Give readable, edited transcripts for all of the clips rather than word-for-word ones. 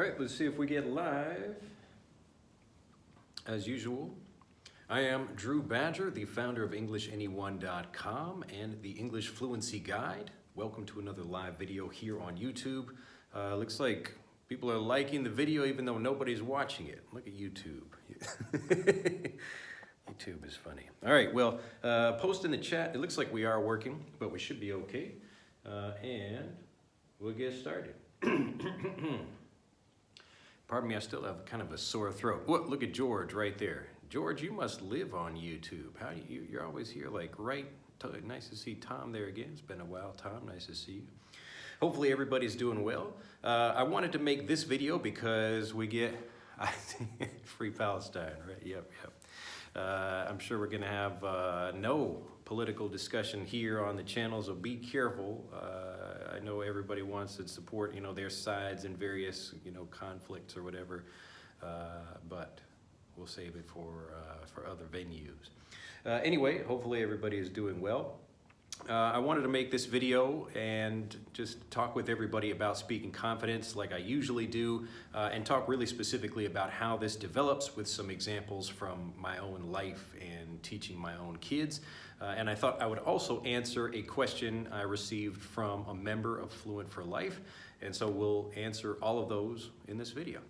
All right, let's see if we get live. As usual, I am Drew Badger, the founder of EnglishAnyone.com and the English Fluency Guide. Welcome to another live video here on YouTube. Looks like people are liking the video even though nobody's watching it. Look at YouTube. YouTube is funny. All right, well, post in the chat. It looks like we are working, but we should be okay. And we'll get started. Pardon me, I still have kind of a sore throat. Look at George right there. George, you must live on YouTube. How do you're always here like right, nice to see Tom there again. It's been a while, Tom, nice to see you. Hopefully everybody's doing well. I wanted to make this video because we get free Palestine, right? Yep. I'm sure we're gonna have no political discussion here on the channel, so be careful. I know everybody wants to support, their sides in various, conflicts or whatever, but we'll save it for other venues. Anyway, hopefully everybody is doing well. I wanted to make this video and just talk with everybody about speaking confidence like I usually do, and talk really specifically about how this develops with some examples from my own life and teaching my own kids. And I thought I would also answer a question I received from a member of Fluent for Life, and so we'll answer all of those in this video.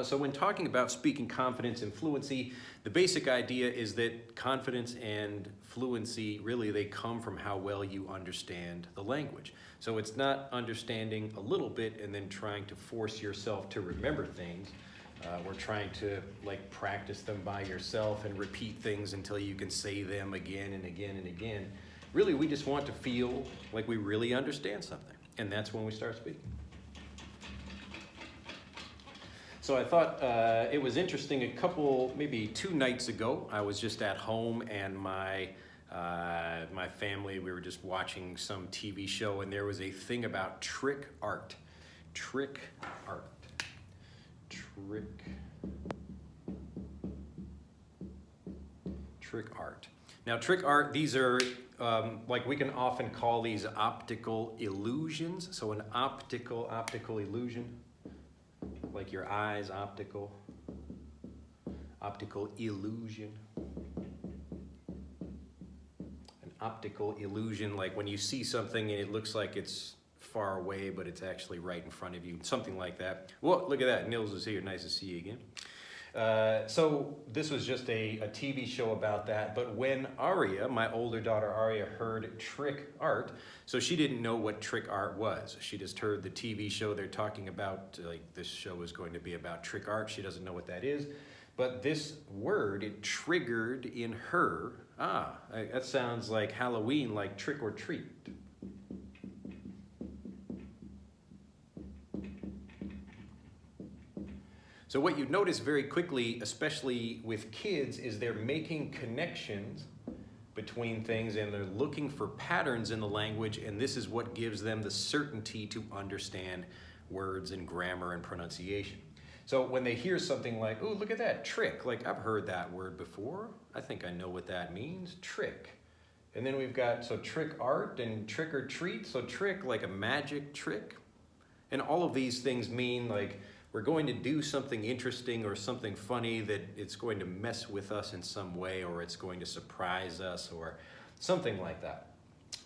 So when talking about speaking confidence and fluency, the basic idea is that confidence and fluency, really, they come from how well you understand the language. So it's not understanding a little bit and then trying to force yourself to remember things. We're trying to practice them by yourself and repeat things until you can say them again and again and again. Really, we just want to feel like we really understand something, and that's when we start speaking. So I thought it was interesting, maybe 2 nights ago, I was just at home and my family, we were just watching some TV show, and there was a thing about trick art. Trick art. Now, trick art, these are, we can often call these optical illusions. So an optical illusion, like your eyes, optical illusion. An optical illusion, like when you see something and it looks like it's far away, but it's actually right in front of you, something like that. Well, look at that, Nils is here, nice to see you again. So this was just a TV show about that, but when Aria, my older daughter Aria, heard trick art, so she didn't know what trick art was. She just heard the TV show, they're talking about, this show is going to be about trick art. She doesn't know what that is, but this word, it triggered in her, that sounds like Halloween, like trick or treat. So what you notice very quickly, especially with kids, is they're making connections between things and they're looking for patterns in the language, and this is what gives them the certainty to understand words and grammar and pronunciation. So when they hear something like, oh, look at that, trick, like I've heard that word before, I think I know what that means, trick. And then we've got, so trick art and trick or treat, so trick like a magic trick. And all of these things mean like, we're going to do something interesting or something funny that it's going to mess with us in some way, or it's going to surprise us or something like that.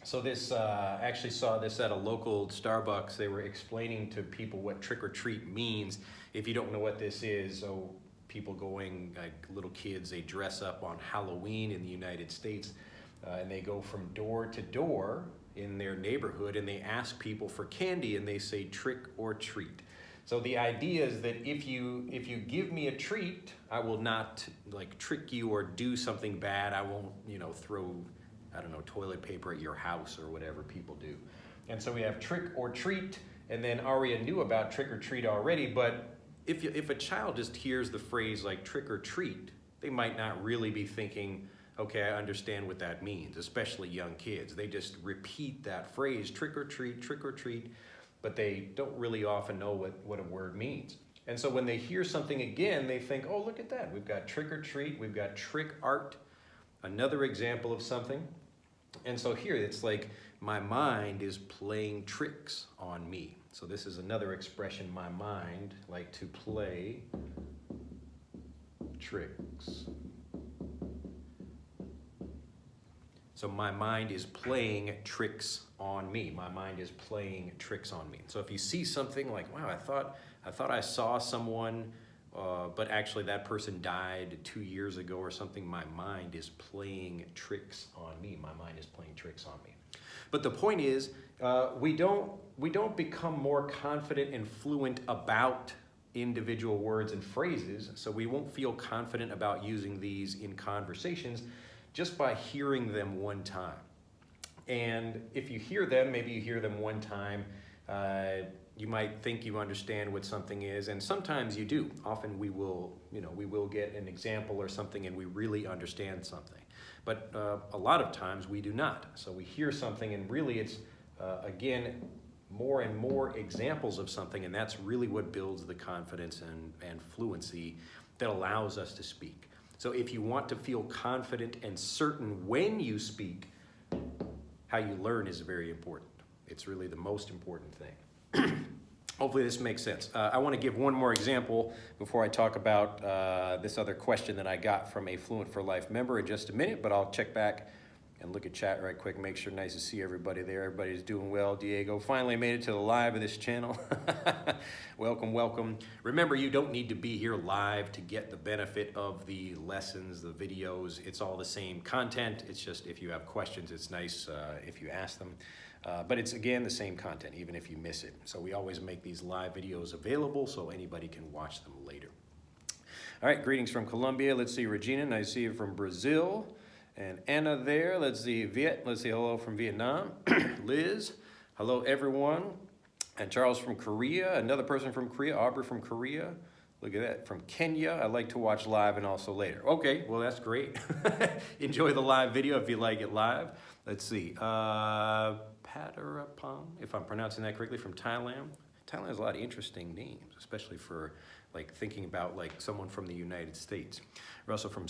So this, actually saw this at a local Starbucks. They were explaining to people what trick or treat means. If you don't know what this is, so people going, like little kids, they dress up on Halloween in the United States, and they go from door to door in their neighborhood and they ask people for candy and they say trick or treat. So the idea is that if you give me a treat, I will not trick you or do something bad. I won't, throw, toilet paper at your house or whatever people do. And so we have trick or treat, and then Aria knew about trick or treat already, but if a child just hears the phrase like trick or treat, they might not really be thinking, okay, I understand what that means, especially young kids. They just repeat that phrase, trick or treat, but they don't really often know what a word means. And so when they hear something again, they think, oh, look at that. We've got trick or treat, we've got trick art. Another example of something And so here it's like my mind is playing tricks on me. So this is another expression, my mind, like to play tricks. So my mind is playing tricks on me. My mind is playing tricks on me. So if you see something like, wow, I thought I saw someone, but actually that person died 2 years ago or something, my mind is playing tricks on me. My mind is playing tricks on me. But the point is, we don't become more confident and fluent about individual words and phrases, so we won't feel confident about using these in conversations just by hearing them one time. And if you hear them, maybe you hear them one time, you might think you understand what something is, and sometimes you do. Often we will get an example or something and we really understand something. But a lot of times we do not. So we hear something and really it's, again, more and more examples of something, and that's really what builds the confidence and fluency that allows us to speak. So if you want to feel confident and certain when you speak, how you learn is very important. It's really the most important thing. Hopefully this makes sense. I want to give one more example before I talk about this other question that I got from a Fluent for Life member in just a minute, but I'll check back and look at chat right quick, make sure nice to see everybody there. Everybody's doing well. Diego finally made it to the live of this channel. Welcome, welcome. Remember, you don't need to be here live to get the benefit of the lessons, the videos. It's all the same content. It's just if you have questions, it's nice if you ask them. But it's, again, the same content, even if you miss it. So we always make these live videos available so anybody can watch them later. All right, greetings from Colombia. Let's see, Regina, nice to see you from Brazil. And Anna there, let's see, Viet, let's see, hello from Vietnam. Liz, hello everyone. And Charles from Korea, another person from Korea, Aubrey from Korea. Look at that, from Kenya. I like to watch live and also later. Okay, well that's great. Enjoy the live video if you like it live. Let's see, Patarapong, if I'm pronouncing that correctly, from Thailand. Thailand has a lot of interesting names, especially for like thinking about like someone from the United States. We're also from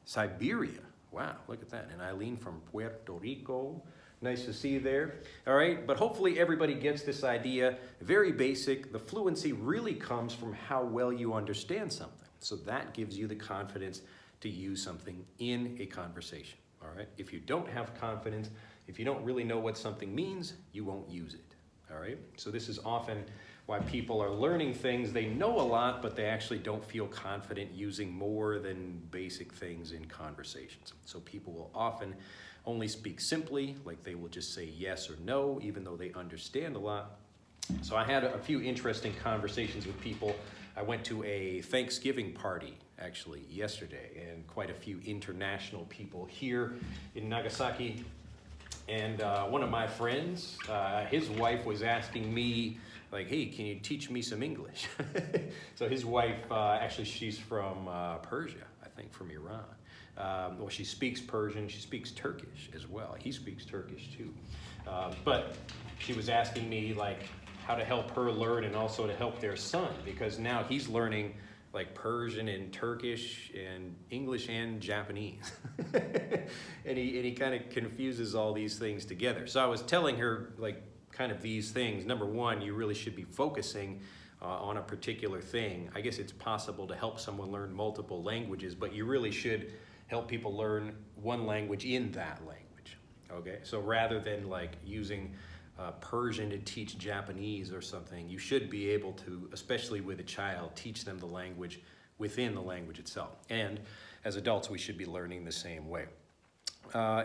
Siberia. Wow, look at that. And Eileen from Puerto Rico. Nice to see you there. All right, but hopefully everybody gets this idea. Very basic. The fluency really comes from how well you understand something. So that gives you the confidence to use something in a conversation. All right, if you don't have confidence, if you don't really know what something means, you won't use it. All right, so this is often why people are learning things. They know a lot, but they actually don't feel confident using more than basic things in conversations. So people will often only speak simply, like they will just say yes or no, even though they understand a lot. So I had a few interesting conversations with people. I went to a Thanksgiving party actually yesterday, and quite a few international people here in Nagasaki. And one of my friends, his wife was asking me, like, hey, can you teach me some English? So his wife, actually, she's from Persia, I think from Iran. Well, she speaks Persian, she speaks Turkish as well. He speaks Turkish too. But she was asking me, like, how to help her learn and also to help their son, because now he's learning like Persian and Turkish and English and Japanese. and he kind of confuses all these things together. So I was telling her like kind of these things. Number one, you really should be focusing on a particular thing. I guess it's possible to help someone learn multiple languages, but you really should help people learn one language in that language. Okay, so rather than like using Persian to teach Japanese or something, you should be able to, especially with a child, teach them the language within the language itself. And as adults, we should be learning the same way.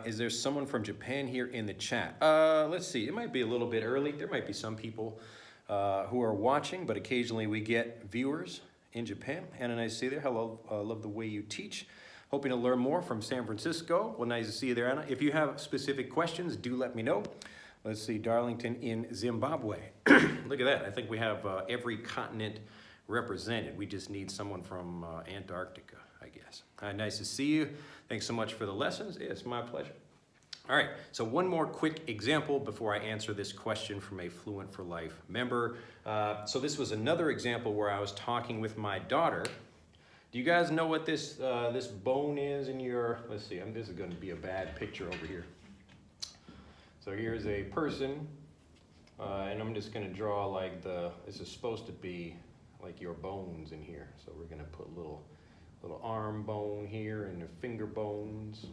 Is there someone from Japan here in the chat? Let's see, it might be a little bit early. There might be some people who are watching, but occasionally we get viewers in Japan. Anna, nice to see you there. Hello, love the way you teach. Hoping to learn more from San Francisco. Well, nice to see you there, Anna. If you have specific questions, do let me know. Let's see, Darlington in Zimbabwe. Look at that. I think we have every continent represented. We just need someone from Antarctica, I guess. Nice to see you. Thanks so much for the lessons. Yeah, it's my pleasure. All right, so one more quick example before I answer this question from a Fluent for Life member. So this was another example where I was talking with my daughter. Do you guys know what this bone is in your, let's see, this is gonna be a bad picture over here. So here's a person, and I'm just gonna draw like this is supposed to be like your bones in here. So we're gonna put little arm bone here and the finger bones.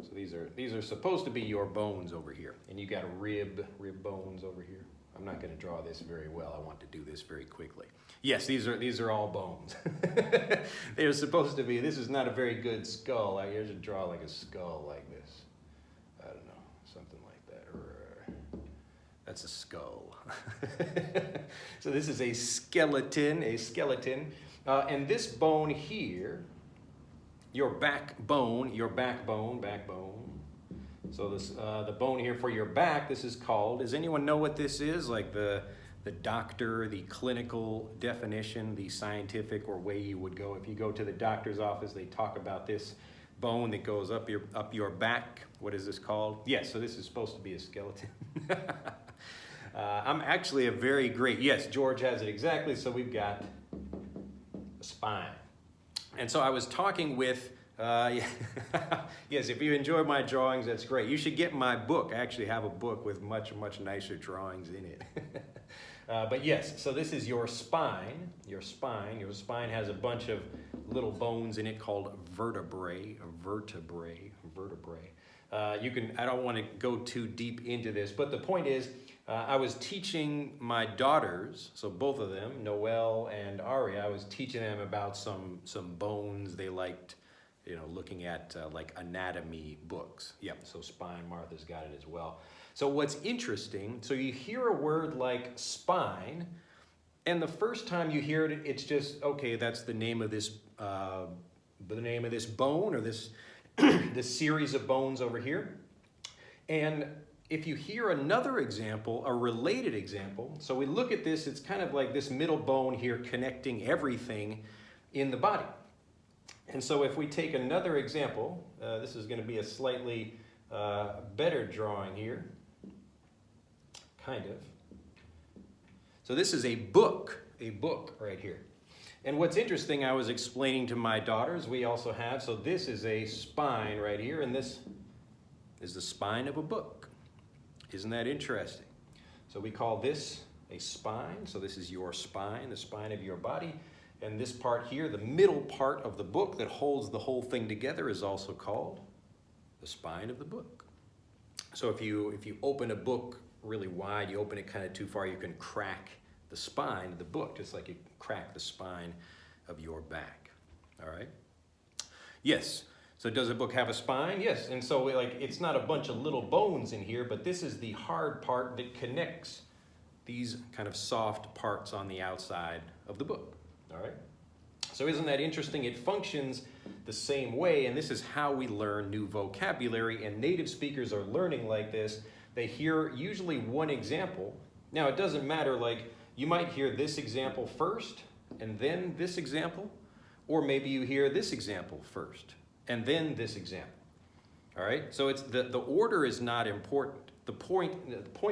So these are supposed to be your bones over here, and you got a rib bones over here. I'm not going to draw this very well. I want to do this very quickly. Yes, these are all bones. They're supposed to be. This is not a very good skull. I usually draw like a skull like this. I don't know, something like that. That's a skull. So this is a skeleton, and this bone here, your backbone. So this, the bone here for your back, this is called, does anyone know what this is? Like the doctor, the clinical definition, the scientific or way you would go. If you go to the doctor's office, they talk about this bone that goes up your back. What is this called? Yes, so this is supposed to be a skeleton. I'm actually a very great, yes, George has it exactly. So we've got a spine. And so I was talking with, yes, if you enjoy my drawings, that's great. You should get my book. I actually have a book with much nicer drawings in it. But yes, so this is your spine. Your spine has a bunch of little bones in it called vertebrae. I don't want to go too deep into this, but the point is, I was teaching my daughters, so both of them, Noelle and Aria, I was teaching them about some bones they liked, looking at like anatomy books. Yep, so spine, Martha's got it as well. So what's interesting, so you hear a word like spine, and the first time you hear it, it's just, okay, that's the name of this bone or this, this series of bones over here. And if you hear another example, a related example, so we look at this, it's kind of like this middle bone here connecting everything in the body. And so if we take another example, this is going to be a slightly better drawing here, kind of. So this is a book right here. And what's interesting, I was explaining to my daughters, we also have, so this is a spine right here, and this is the spine of a book. Isn't that interesting? So we call this a spine. So this is your spine, the spine of your body. And this part here, the middle part of the book that holds the whole thing together, is also called the spine of the book. So if you open a book really wide, you open it kind of too far, you can crack the spine of the book, just like you crack the spine of your back. All right? Yes. So does a book have a spine? Yes. And so it's not a bunch of little bones in here, but this is the hard part that connects these kind of soft parts on the outside of the book. All right? So isn't that interesting? It functions the same way, and this is how we learn new vocabulary, and native speakers are learning like this. They hear usually one example. Now, it doesn't matter, like you might hear this example first, and then this example, or maybe you hear this example first, and then this example. All right, so it's the order is not important. The point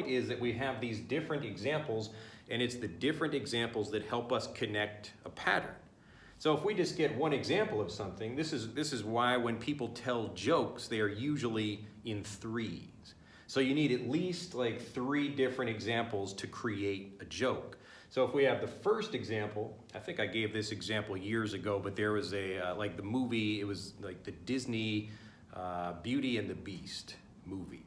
is that we have these different examples, and it's the different examples that help us connect a pattern. So if we just get one example of something, this is why when people tell jokes, they are usually in threes. So you need at least like 3 different examples to create a joke. So if we have the first example, I think I gave this example years ago, but there was like the movie, it was like the Disney Beauty and the Beast movie.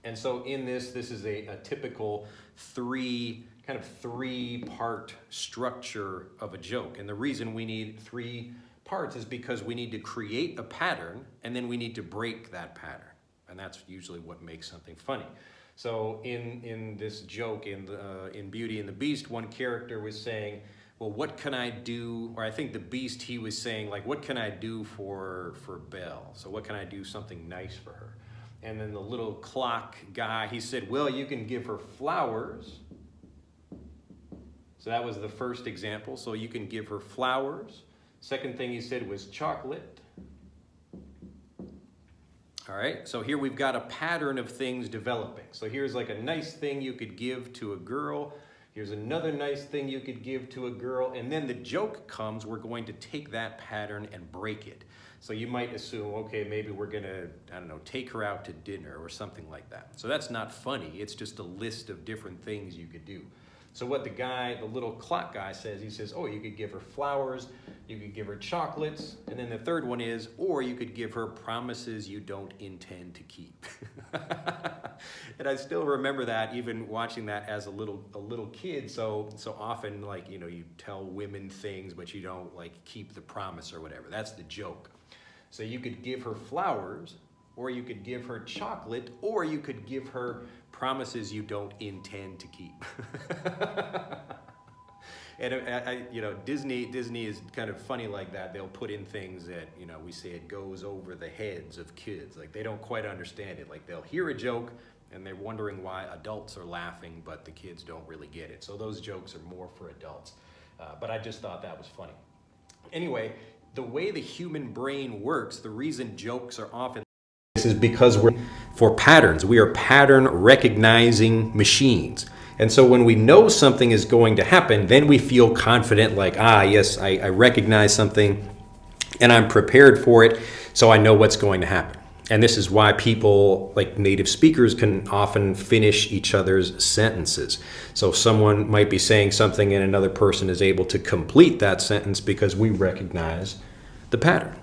And so in this is a typical 3-part structure of a joke. And the reason we need 3 parts is because we need to create a pattern, and then we need to break that pattern. And that's usually what makes something funny. So in this joke in Beauty and the Beast, one character was saying, well, what can I do? Or I think the Beast, he was saying, like, what can I do for Belle? So what can I do something nice for her? And then the little clock guy, he said, well, you can give her flowers. So that was the first example. So you can give her flowers. Second thing he said was chocolate. All right, so here we've got a pattern of things developing. So here's like a nice thing you could give to a girl. Here's another nice thing you could give to a girl. And then the joke comes, we're going to take that pattern and break it. So you might assume, okay, maybe we're gonna, I don't know, take her out to dinner or something like that. So that's not funny. It's just a list of different things you could do. So what the little clock guy says, he says, oh, you could give her flowers, you could give her chocolates, and then the third one is, or you could give her promises you don't intend to keep. And I still remember that, even watching that as a little kid. So often, like, you know, you tell women things, but you don't like keep the promise or whatever. That's the joke. So you could give her flowers, or you could give her chocolate, or you could give her promises you don't intend to keep. And you know, Disney is kind of funny like that. They'll put in things that, you know, we say it goes over the heads of kids. Like, they don't quite understand it. Like, they'll hear a joke and they're wondering why adults are laughing, but the kids don't really get it. So those jokes are more for adults. But I just thought that was funny. Anyway, the way the human brain works, the reason jokes are often this is because we're for patterns. We are pattern recognizing machines. And so when we know something is going to happen, then we feel confident, like, yes, I recognize something and I'm prepared for it, so I know what's going to happen. And this is why people, like native speakers, can often finish each other's sentences. So someone might be saying something and another person is able to complete that sentence because we recognize the pattern.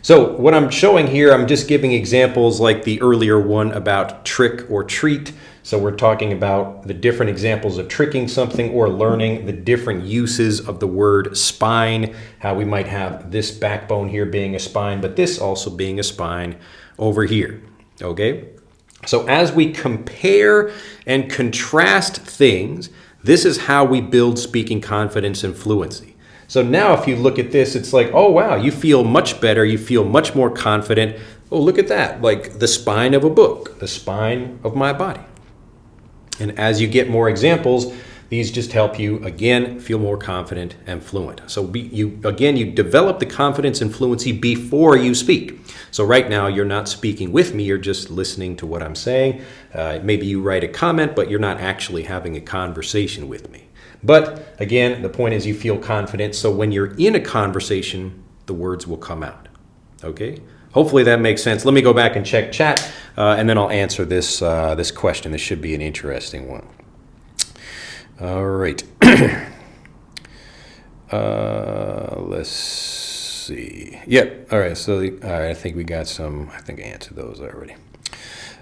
So what I'm showing here, I'm just giving examples like the earlier one about trick or treat. So we're talking about the different examples of tricking something or learning the different uses of the word spine, how we might have this backbone here being a spine, but this also being a spine over here, okay? So as we compare and contrast things, this is how we build speaking confidence and fluency. So now if you look at this, it's like, oh wow, you feel much better, you feel much more confident. Oh, look at that, like the spine of a book, the spine of my body. And as you get more examples, these just help you, again, feel more confident and fluent. So you develop the confidence and fluency before you speak. So right now, you're not speaking with me, you're just listening to what I'm saying. Maybe you write a comment, but you're not actually having a conversation with me. But again, the point is you feel confident, so when you're in a conversation, the words will come out, okay? Hopefully that makes sense. Let me go back and check chat, and then I'll answer this question. This should be an interesting one. All right. Let's see. Yep. All right. So I think we got some. I think I answered those already.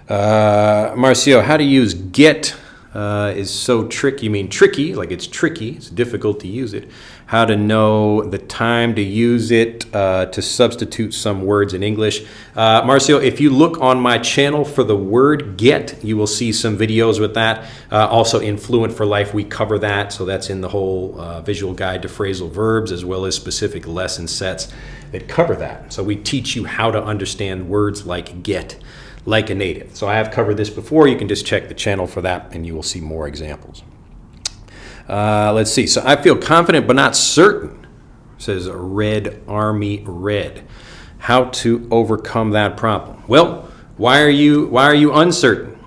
Marcio, how to use get is so tricky. You mean tricky? Like it's tricky. It's difficult to use it. How to know the time to use it to substitute some words in English. Marcio, if you look on my channel for the word get, you will see some videos with that. Also in Fluent for Life, we cover that. So that's in the whole visual guide to phrasal verbs, as well as specific lesson sets that cover that. So we teach you how to understand words like get, like a native. So I have covered this before. You can just check the channel for that and you will see more examples. Let's see. So I feel confident but not certain, says Red Army Red. How to overcome that problem? Well, why are you uncertain?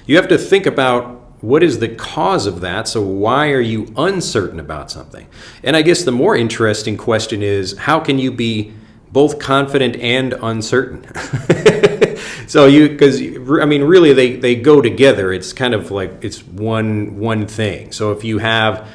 You have to think about what is the cause of that. So why are you uncertain about something? And I guess the more interesting question is, how can you be both confident and uncertain? So because I mean, really they go together. It's kind of like it's one thing. So if you have,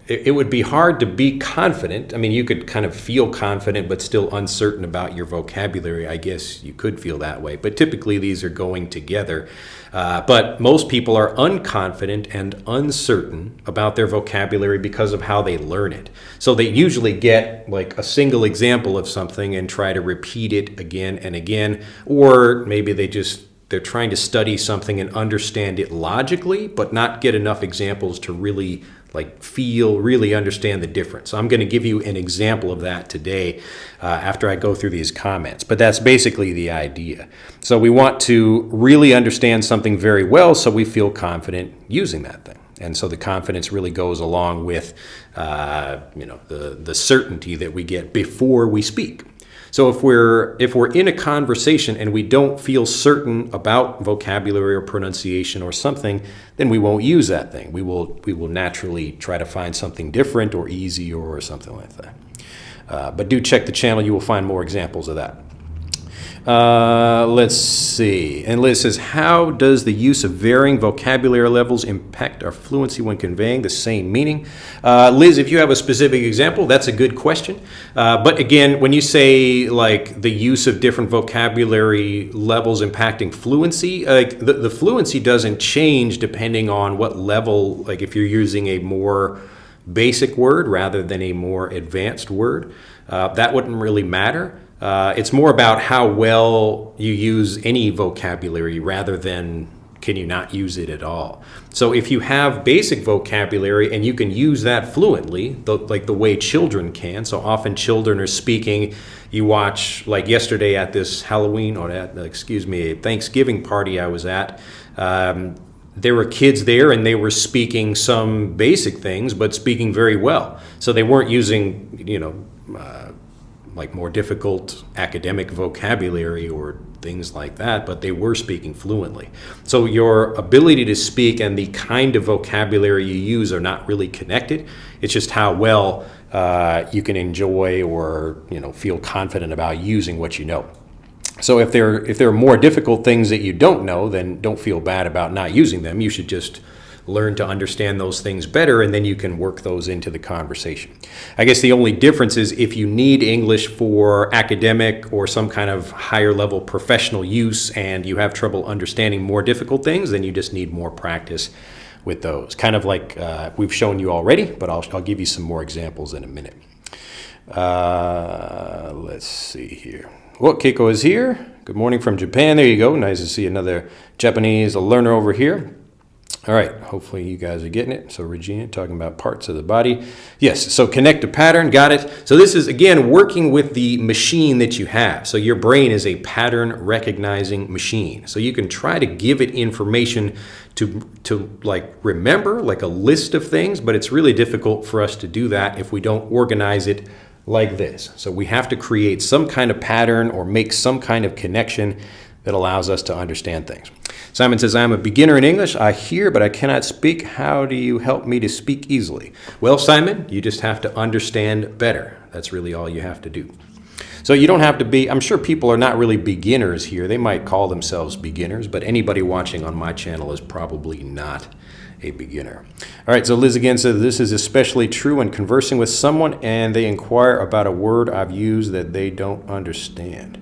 it would be hard to be confident. I mean, you could kind of feel confident but still uncertain about your vocabulary. I guess you could feel that way. But typically these are going together. But most people are unconfident and uncertain about their vocabulary because of how they learn it. So they usually get like a single example of something and try to repeat it again and again. Or maybe they're trying to study something and understand it logically, but not get enough examples to really really understand the difference. So I'm going to give you an example of that today after I go through these comments. But that's basically the idea. So we want to really understand something very well so we feel confident using that thing. And so the confidence really goes along with the certainty that we get before we speak. So if we're in a conversation and we don't feel certain about vocabulary or pronunciation or something, then we won't use that thing. We will naturally try to find something different or easier or something like that. But do check the channel. You will find more examples of that. Let's see. And Liz says, how does the use of varying vocabulary levels impact our fluency when conveying the same meaning? Liz, if you have a specific example, that's a good question. But again, when you say like the use of different vocabulary levels impacting fluency, like the fluency doesn't change depending on what level, like if you're using a more basic word rather than a more advanced word, that wouldn't really matter. It's more about how well you use any vocabulary rather than can you not use it at all. So if you have basic vocabulary and you can use that fluently, like the way children can, so often children are speaking, you watch, like yesterday at this Halloween, or Thanksgiving party I was at, there were kids there and they were speaking some basic things, but speaking very well. So they weren't using, like more difficult academic vocabulary or things like that, but they were speaking fluently. So your ability to speak and the kind of vocabulary you use are not really connected. It's just how well you can enjoy or feel confident about using what you know. So if there are more difficult things that you don't know, then don't feel bad about not using them. You should just learn to understand those things better, and then you can work those into the conversation. I guess the only difference is if you need English for academic or some kind of higher level professional use and you have trouble understanding more difficult things, then you just need more practice with those. Kind of like we've shown you already, but I'll give you some more examples in a minute. Let's see here. Well, Keiko is here. Good morning from Japan. There you go. Nice to see another Japanese learner over here. All right, hopefully you guys are getting it. So Regina, talking about parts of the body. Yes, so connect a pattern, got it. So this is, again, working with the machine that you have. So your brain is a pattern recognizing machine. So you can try to give it information to like remember, like a list of things, but it's really difficult for us to do that if we don't organize it like this. So we have to create some kind of pattern or make some kind of connection that allows us to understand things. Simon says, I'm a beginner in English. I hear, but I cannot speak. How do you help me to speak easily? Well, Simon, you just have to understand better. That's really all you have to do. So you don't have to be, I'm sure people are not really beginners here. They might call themselves beginners, but anybody watching on my channel is probably not a beginner. All right, so Liz again says, this is especially true when conversing with someone and they inquire about a word I've used that they don't understand.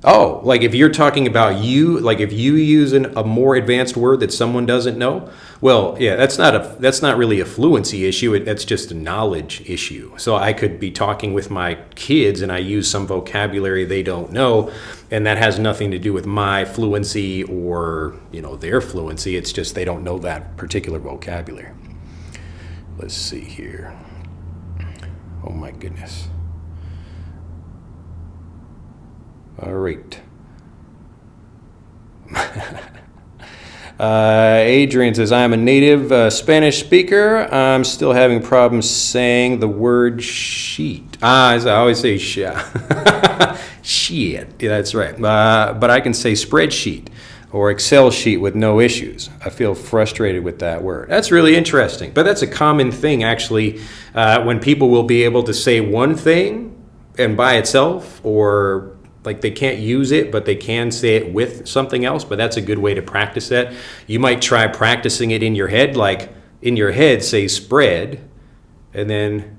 Oh, like if you're talking about you, like if you use a more advanced word that someone doesn't know, well, yeah, that's not really a fluency issue. That's just a knowledge issue. So I could be talking with my kids and I use some vocabulary they don't know, and that has nothing to do with my fluency or their fluency. It's just they don't know that particular vocabulary. Let's see here. Oh my goodness. All right. Adrian says, I'm a native Spanish speaker. I'm still having problems saying the word sheet. As I always say, shit. Yeah, that's right. But I can say spreadsheet or Excel sheet with no issues. I feel frustrated with that word. That's really interesting. But that's a common thing, actually, when people will be able to say one thing and by itself, or like they can't use it, but they can say it with something else. But that's a good way to practice that. You might try practicing it in your head, like in your head, say spread, and then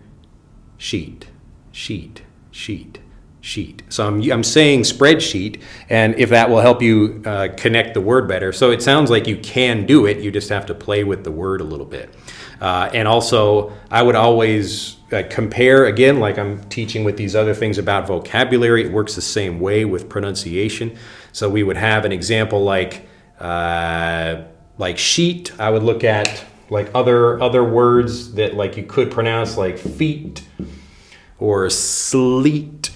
sheet, sheet, sheet, sheet. So I'm saying spreadsheet, and if that will help you connect the word better. So it sounds like you can do it. You just have to play with the word a little bit. And also, I would always compare, again, like I'm teaching with these other things about vocabulary. It works the same way with pronunciation. So we would have an example like sheet. I would look at like other words that like you could pronounce, like feet or sleet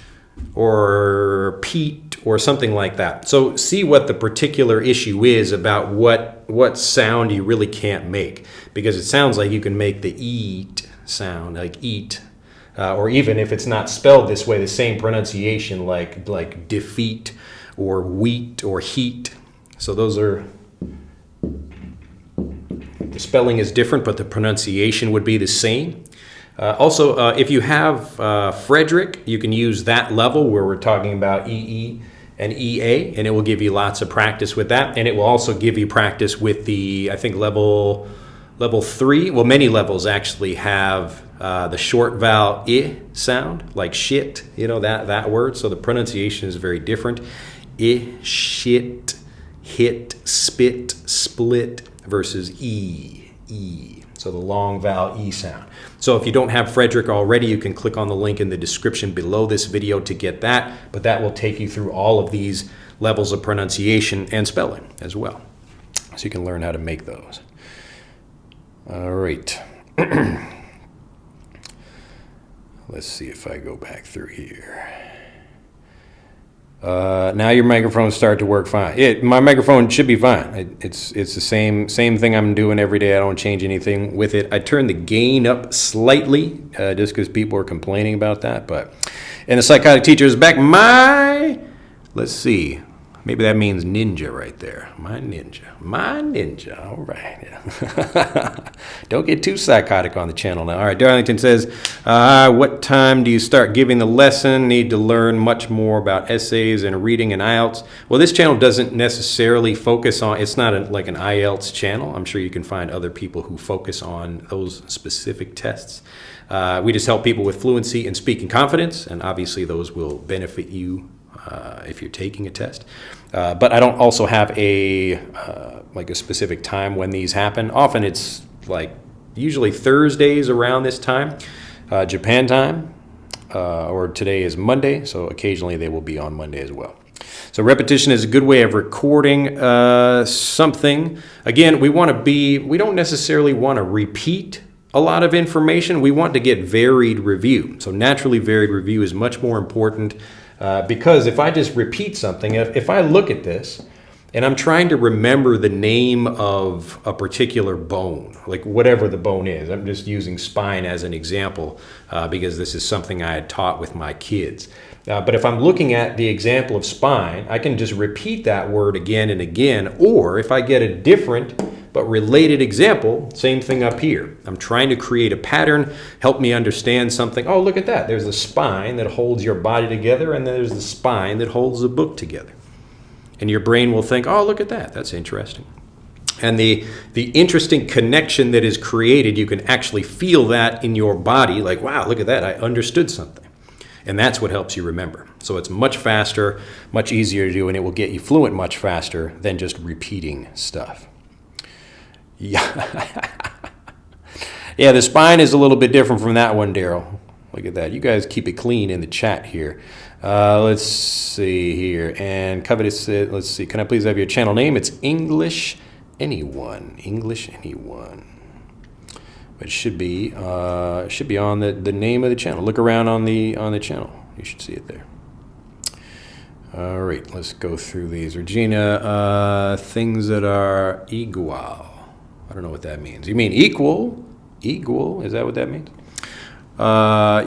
or peat or something like that. So see what the particular issue is about what sound you really can't make, because it sounds like you can make the eat sound, like eat, or even if it's not spelled this way, the same pronunciation, like defeat or wheat or heat. So those are, the spelling is different, but the pronunciation would be the same. Also, if you have Frederick, you can use that level where we're talking about EE and EA, and it will give you lots of practice with that. And it will also give you practice with the, I think, level 3. Well, many levels actually have the short vowel I sound, like shit, that word. So the pronunciation is very different. I, shit, hit, spit, split versus E. So the long vowel E sound. So if you don't have Frederick already, you can click on the link in the description below this video to get that, but that will take you through all of these levels of pronunciation and spelling as well. So you can learn how to make those. All right. Let's see if I go back through here. Now your microphone started to work fine. My microphone should be fine. It's the same thing I'm doing every day. I don't change anything with it. I turned the gain up slightly just because people are complaining about that. And the psychotic teacher is back. Let's see. Maybe that means ninja right there. My ninja. All right. Yeah. Don't get too psychotic on the channel now. All right. Darlington says, what time do you start giving the lesson? Need to learn much more about essays and reading and IELTS. Well, this channel doesn't necessarily focus on, it's not like an IELTS channel. I'm sure you can find other people who focus on those specific tests. We just help people with fluency and speaking confidence, and obviously those will benefit you if you're taking a test. But I don't also have a specific time when these happen. Often it's usually Thursdays around this time, Japan time, or today is Monday, so occasionally they will be on Monday as well. So repetition is a good way of recording something. Again, we don't necessarily want to repeat a lot of information. We want to get varied review. So naturally varied review is much more important. Because if I just repeat something, if I look at this and I'm trying to remember the name of a particular bone, like whatever the bone is, I'm just using spine as an example because this is something I had taught with my kids. But if I'm looking at the example of spine, I can just repeat that word again and again. Or if I get a different but related example, same thing up here. I'm trying to create a pattern, help me understand something. Oh, look at that. There's the spine that holds your body together, and then there's the spine that holds the book together. And your brain will think, oh, look at that. That's interesting. And the interesting connection that is created, you can actually feel that in your body, like, wow, look at that. I understood something. And that's what helps you remember. So it's much faster, much easier to do, and it will get you fluent much faster than just repeating stuff. Yeah. Yeah, the spine is a little bit different from that one, Daryl. Look at that. You guys keep it clean in the chat here. Let's see here. And Covetous said, let's see, can I please have your channel name? It's English Anyone. English Anyone. But it should be on the name of the channel. Look around on the channel. You should see it there. All right, let's go through these. Regina, things that are igual. I don't know what that means. You mean equal? Equal? Is that what that means?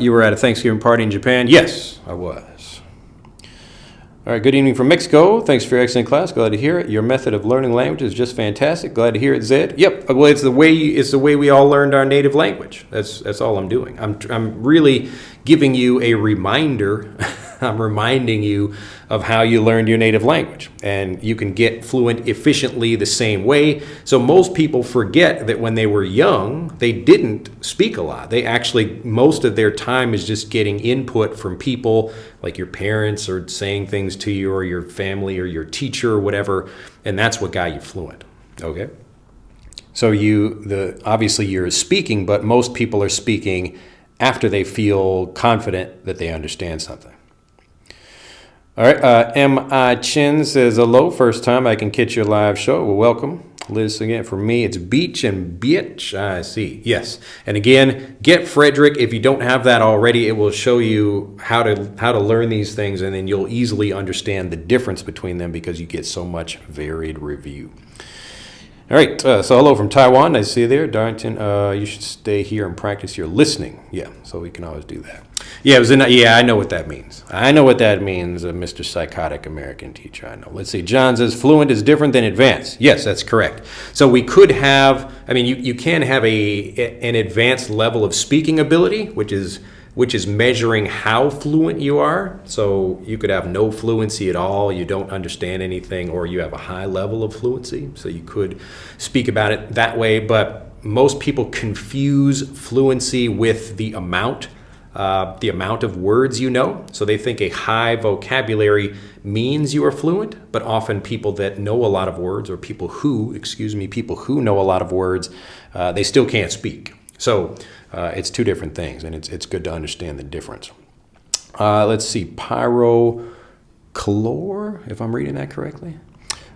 You were at a Thanksgiving party in Japan? Yes, I was. All right, good evening from Mexico. Thanks for your excellent class. Glad to hear it. Your method of learning language is just fantastic. Glad to hear it, Zed. Yep. Well, it's the way we all learned our native language. That's all I'm doing. I'm really giving you a reminder. I'm reminding you of how you learned your native language, and you can get fluent efficiently the same way. So most people forget that when they were young, they didn't speak a lot. They actually, most of their time is just getting input from people like your parents or saying things to you or your family or your teacher or whatever, and that's what got you fluent, okay? So obviously you're speaking, but most people are speaking after they feel confident that they understand something. All right, M.I. Chin says, hello, first time I can catch your live show. Well, welcome. Liz, again, for me, it's beach and bitch. I see. Yes. And again, get Frederick. If you don't have that already, it will show you how to learn these things, and then you'll easily understand the difference between them because you get so much varied review. All right, so hello from Taiwan. Nice to see you there. Darrington, you should stay here and practice your listening. Yeah, so we can always do that. Yeah, I know what that means. I know what that means, Mr. Psychotic American Teacher. I know. Let's see. John says fluent is different than advanced. Yes, that's correct. So we could have, you can have an advanced level of speaking ability, which is measuring how fluent you are. So you could have no fluency at all, you don't understand anything, or you have a high level of fluency. So you could speak about it that way, but most people confuse fluency with the amount of words you know. So they think a high vocabulary means you are fluent, but often people that know a lot of words, or people who know a lot of words, they still can't speak. So it's two different things, and it's good to understand the difference. Let's see, Pyrochlor, if I'm reading that correctly.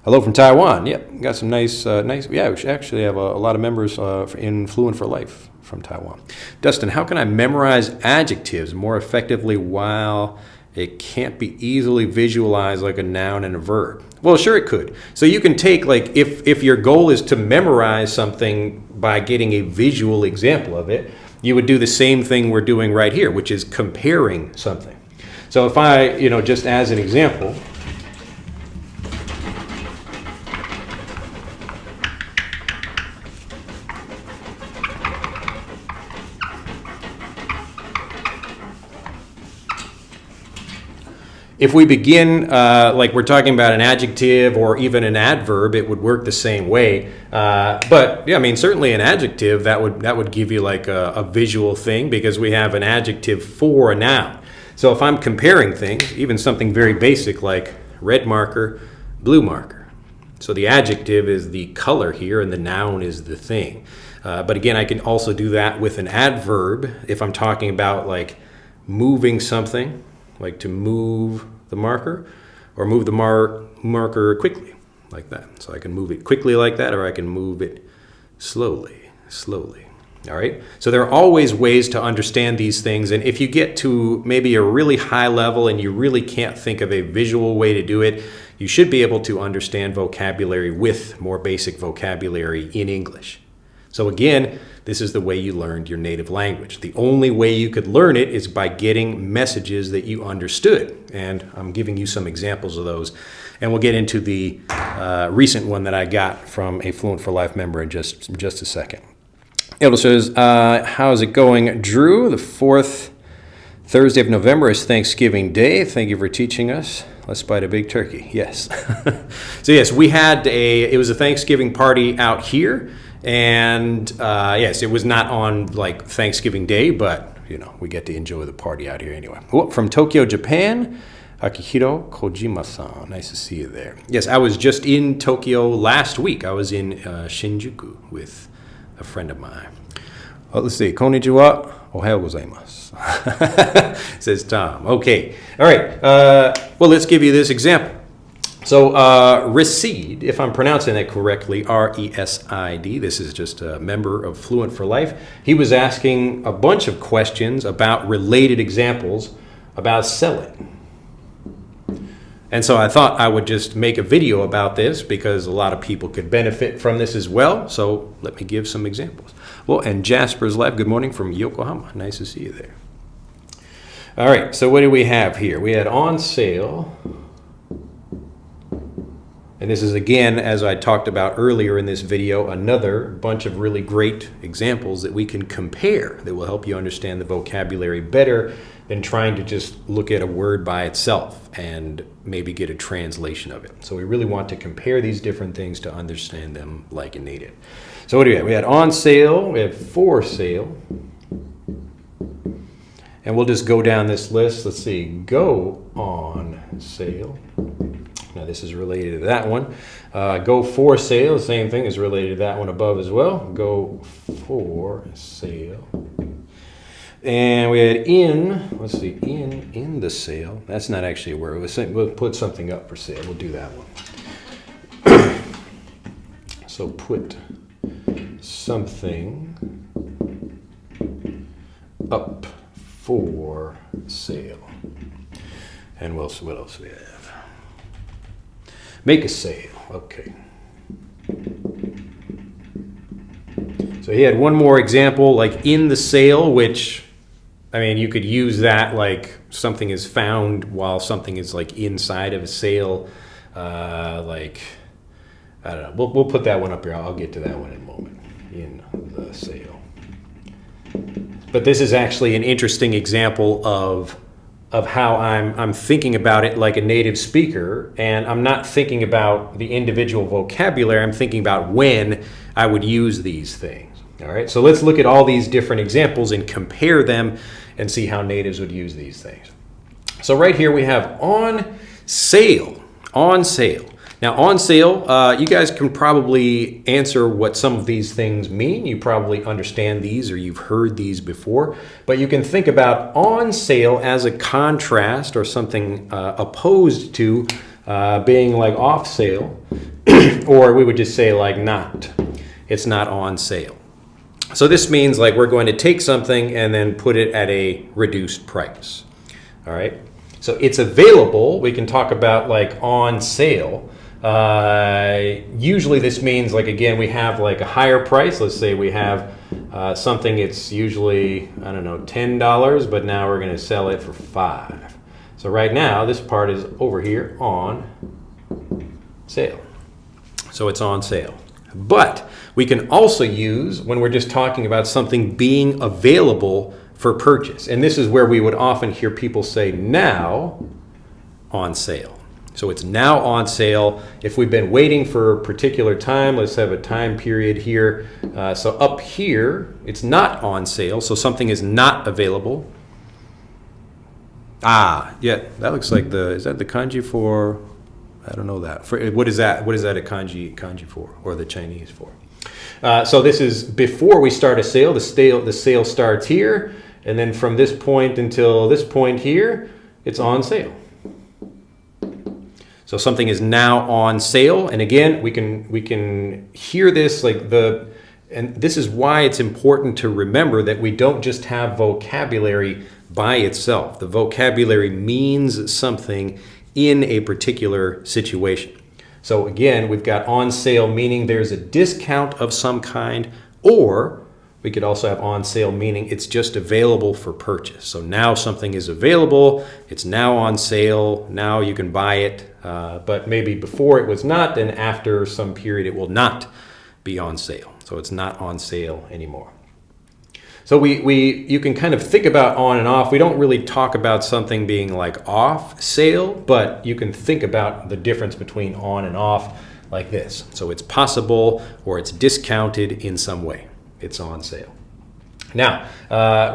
Hello from Taiwan. Yep, got some nice. Yeah, we actually have a lot of members in Fluent for Life from Taiwan. Dustin, how can I memorize adjectives more effectively while it can't be easily visualized like a noun and a verb? Well, sure it could. So you can take, like, if your goal is to memorize something by getting a visual example of it, you would do the same thing we're doing right here, which is comparing something. So if I, just as an example, if we begin like we're talking about an adjective or even an adverb, it would work the same way. But yeah, certainly an adjective, that would give you like a visual thing, because we have an adjective for a noun. So if I'm comparing things, even something very basic like red marker, blue marker. So the adjective is the color here and the noun is the thing. But again, I can also do that with an adverb if I'm talking about like moving something, like to move the marker, or move the marker quickly, like that. So I can move it quickly like that, or I can move it slowly. All right? So there are always ways to understand these things, and if you get to maybe a really high level and you really can't think of a visual way to do it, you should be able to understand vocabulary with more basic vocabulary in English. So again, this is the way you learned your native language. The only way you could learn it is by getting messages that you understood. And I'm giving you some examples of those. And we'll get into the recent one that I got from a Fluent for Life member in just a second. It says, how's it going, Drew? The 4th Thursday of November is Thanksgiving Day. Thank you for teaching us. Let's bite a big turkey. Yes. So yes, it was a Thanksgiving party out here. And yes, it was not on like Thanksgiving Day, but we get to enjoy the party out here anyway. From Tokyo, Japan, Akihiro Kojima-san. Nice to see you there. Yes, I was just in Tokyo last week. I was in Shinjuku with a friend of mine. Let's see. Konnichiwa. Ohayou gozaimasu. Says Tom. Okay. All right. Well, let's give you this example. So Resid, if I'm pronouncing that correctly, R-E-S-I-D, this is just a member of Fluent for Life. He was asking a bunch of questions about related examples about selling. And so I thought I would just make a video about this because a lot of people could benefit from this as well. So let me give some examples. Well, and Jasper's Live, good morning from Yokohama. Nice to see you there. All right, so what do we have here? We had on sale. And this is, again, as I talked about earlier in this video, another bunch of really great examples that we can compare that will help you understand the vocabulary better than trying to just look at a word by itself and maybe get a translation of it. So we really want to compare these different things to understand them like a native. So what do we have? We had on sale, we have for sale, and we'll just go down this list. Let's see, go on sale. Now this is related to that one. Go for sale, the same thing is related to that one above as well. Go for sale. And we had in, let's see, in the sale. That's not actually a word. We'll put something up for sale. We'll do that one. So put something up for sale. And what else do we have? Make a sale. Okay. So he had one more example, like in the sale, which, I mean, you could use that like something is found while something is like inside of a sale. Like, I don't know. We'll put that one up here. I'll get to that one in a moment. In the sale. But this is actually an interesting example of how I'm thinking about it like a native speaker, and I'm not thinking about the individual vocabulary. I'm thinking about when I would use these things. All right, so let's look at all these different examples and compare them and see how natives would use these things. So right here we have on sale, on sale. Now on sale, you guys can probably answer what some of these things mean. You probably understand these or you've heard these before, but you can think about on sale as a contrast or something opposed to being like off sale, or we would just say like not. It's not on sale. So this means like we're going to take something and then put it at a reduced price. All right. So it's available. We can talk about like on sale. Usually this means like, again, we have like a higher price. Let's say we have something, it's usually, I don't know, $10, but now we're going to sell it for $5. So right now this part is over here on sale. So it's on sale. But we can also use when we're just talking about something being available for purchase. And this is where we would often hear people say now on sale. So it's now on sale. If we've been waiting for a particular time, let's have a time period here. So up here, it's not on sale. So something is not available. Ah, yeah, that looks like is that the kanji for, I don't know that. What is that? What is that a kanji for, or the Chinese for? So this is before we start a sale. The sale starts here, and then from this point until this point here, it's on sale. So something is now on sale, and again, we can hear this like and this is why it's important to remember that we don't just have vocabulary by itself. The vocabulary means something in a particular situation. So again, we've got on sale meaning there's a discount of some kind, or we could also have on sale meaning it's just available for purchase. So now something is available, it's now on sale, now you can buy it, but maybe before it was not, and after some period it will not be on sale. So it's not on sale anymore. So you can kind of think about on and off. We don't really talk about something being like off sale, but you can think about the difference between on and off like this. So it's possible or it's discounted in some way. It's on sale. Now,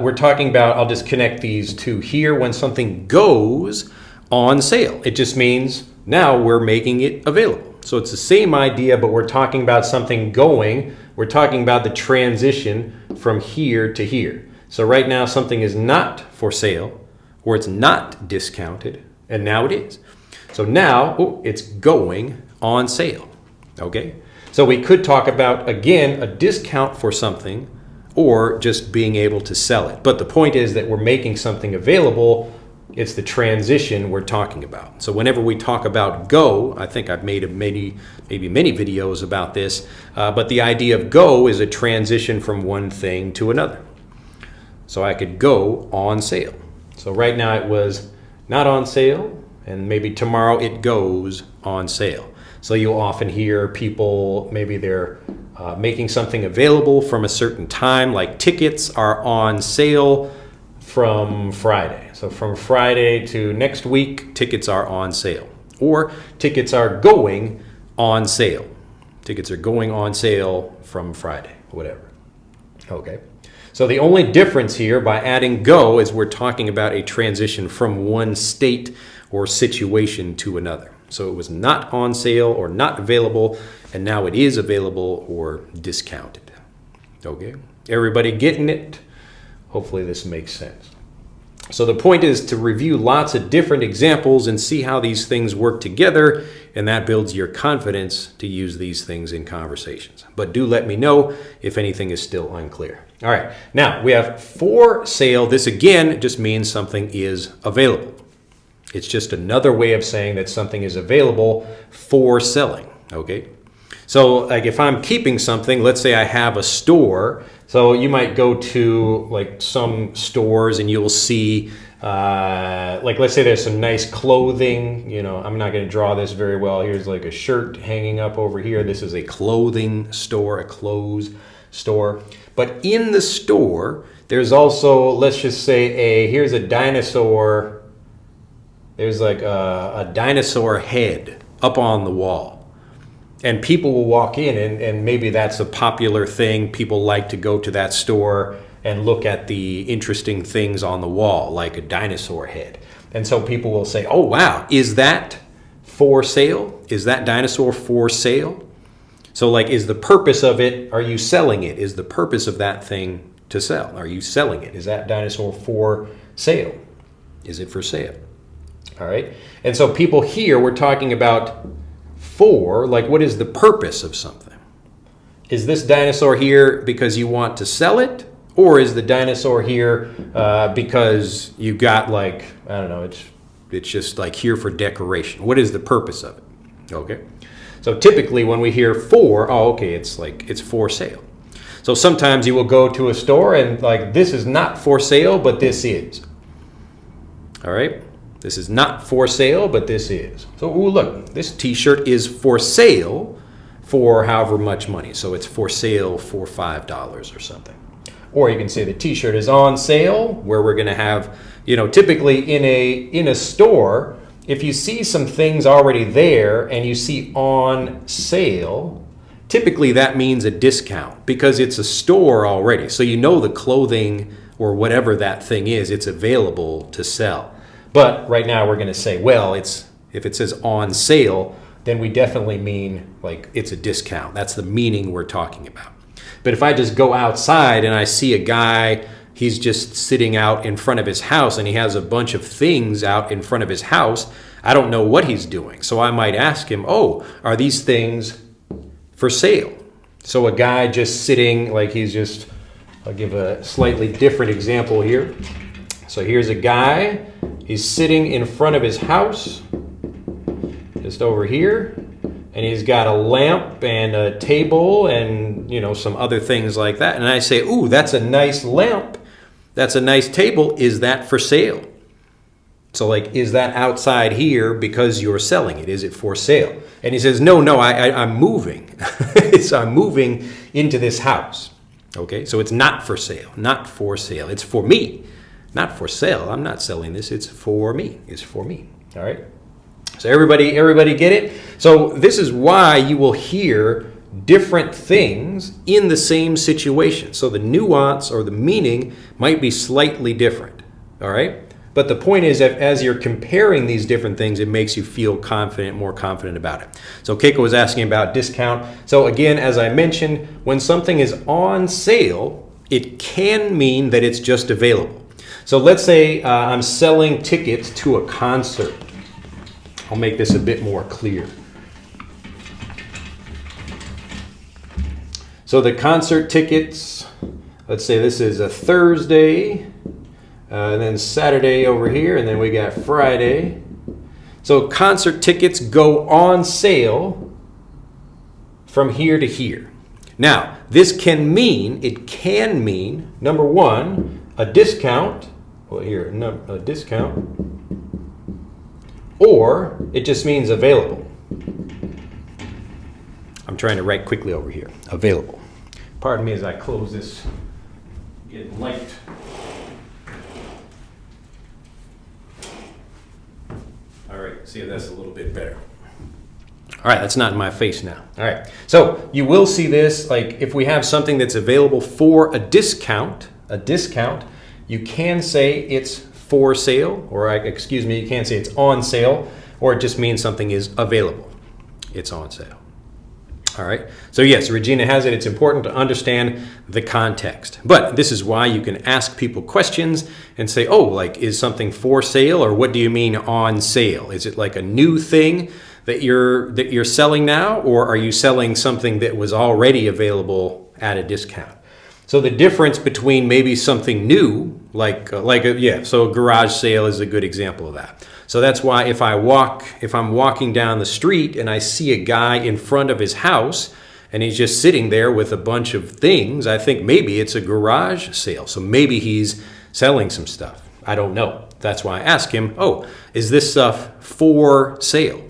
we're talking about, I'll just connect these two here. When something goes on sale, it just means now we're making it available. So it's the same idea, but we're talking about something going. We're talking about the transition from here to here. So right now something is not for sale, or it's not discounted, and now it is. So now it's going on sale, okay? So we could talk about, again, a discount for something, or just being able to sell it. But the point is that we're making something available. It's the transition we're talking about. So whenever we talk about go, I think I've made maybe many videos about this, but the idea of go is a transition from one thing to another. So I could go on sale. So right now it was not on sale, and maybe tomorrow it goes on sale. So you'll often hear people, maybe they're making something available from a certain time, like tickets are on sale from Friday. So from Friday to next week, tickets are on sale. Or tickets are going on sale. Tickets are going on sale from Friday, whatever. Okay. So the only difference here by adding go is we're talking about a transition from one state or situation to another. So it was not on sale or not available, and now it is available or discounted. Okay. Everybody getting it? Hopefully this makes sense. So the point is to review lots of different examples and see how these things work together, and that builds your confidence to use these things in conversations. But do let me know if anything is still unclear. All right, now we have for sale. This again just means something is available. It's just another way of saying that something is available for selling, okay? So like if I'm keeping something, let's say I have a store. So you might go to like some stores and you'll see, like let's say there's some nice clothing. You know, I'm not going to draw this very well. Here's like a shirt hanging up over here. This is a clothing store, a clothes store. But in the store, there's also, let's just say, here's a dinosaur. There's like a dinosaur head up on the wall. And people will walk in, and maybe that's a popular thing. People like to go to that store and look at the interesting things on the wall, like a dinosaur head. And so people will say, oh, wow, is that for sale? Is that dinosaur for sale? So like, is the purpose of it, are you selling it? Is the purpose of that thing to sell? Are you selling it? Is that dinosaur for sale? Is it for sale? All right. And so people here, we're talking about for, like, what is the purpose of something? Is this dinosaur here because you want to sell it? Or is the dinosaur here because you got, like, I don't know, it's just like here for decoration. What is the purpose of it? Okay. So typically when we hear for, oh, okay, it's like it's for sale. So sometimes you will go to a store and like, this is not for sale, but this is. All right. This is not for sale, but this is. So, ooh, look, this t-shirt is for sale for however much money. So it's for sale for $5 or something. Or you can say the t-shirt is on sale, where we're going to have, you know, typically in a store, if you see some things already there and you see on sale, typically that means a discount because it's a store already. So you know the clothing or whatever that thing is, it's available to sell. But right now we're going to say, well, if it says on sale, then we definitely mean like it's a discount. That's the meaning we're talking about. But if I just go outside and I see a guy, he's just sitting out in front of his house and he has a bunch of things out in front of his house, I don't know what he's doing. So I might ask him, oh, are these things for sale? So a guy just sitting, like he's just, I'll give a slightly different example here. So here's a guy. He's sitting in front of his house, just over here, and he's got a lamp and a table and, you know, some other things like that. And I say, ooh, that's a nice lamp. That's a nice table. Is that for sale? So like, is that outside here because you're selling it? Is it for sale? And he says, no, I'm moving. So I'm moving into this house. Okay, so it's not for sale, not for sale. It's for me. Not for sale. I'm not selling this. It's for me. It's for me. All right. So everybody get it? So this is why you will hear different things in the same situation. So the nuance or the meaning might be slightly different. All right. But the point is that as you're comparing these different things, it makes you feel confident, more confident about it. So Keiko was asking about discount. So again, as I mentioned, when something is on sale, it can mean that it's just available. So let's say I'm selling tickets to a concert. I'll make this a bit more clear. So the concert tickets, let's say this is a Thursday, and then Saturday over here, and then we got Friday. So concert tickets go on sale from here to here. Now, this can mean, number one, a discount. Well, here, a discount. Or it just means available. I'm trying to write quickly over here. Available. Pardon me as I close this. Getting light. All right, see if that's a little bit better. All right, that's not in my face now. All right, so you will see this, like if we have something that's available for a discount, you can say it's for sale, or you can say it's on sale, or it just means something is available. It's on sale. All right, so yes, Regina has it. It's important to understand the context. But this is why you can ask people questions and say, oh, like, is something for sale, or what do you mean on sale? Is it like a new thing that you're selling now, or are you selling something that was already available at a discount? So the difference between maybe something new, so a garage sale is a good example of that. So that's why if I'm walking down the street and I see a guy in front of his house and he's just sitting there with a bunch of things, I think maybe it's a garage sale. So maybe he's selling some stuff. I don't know. That's why I ask him, oh, is this stuff for sale?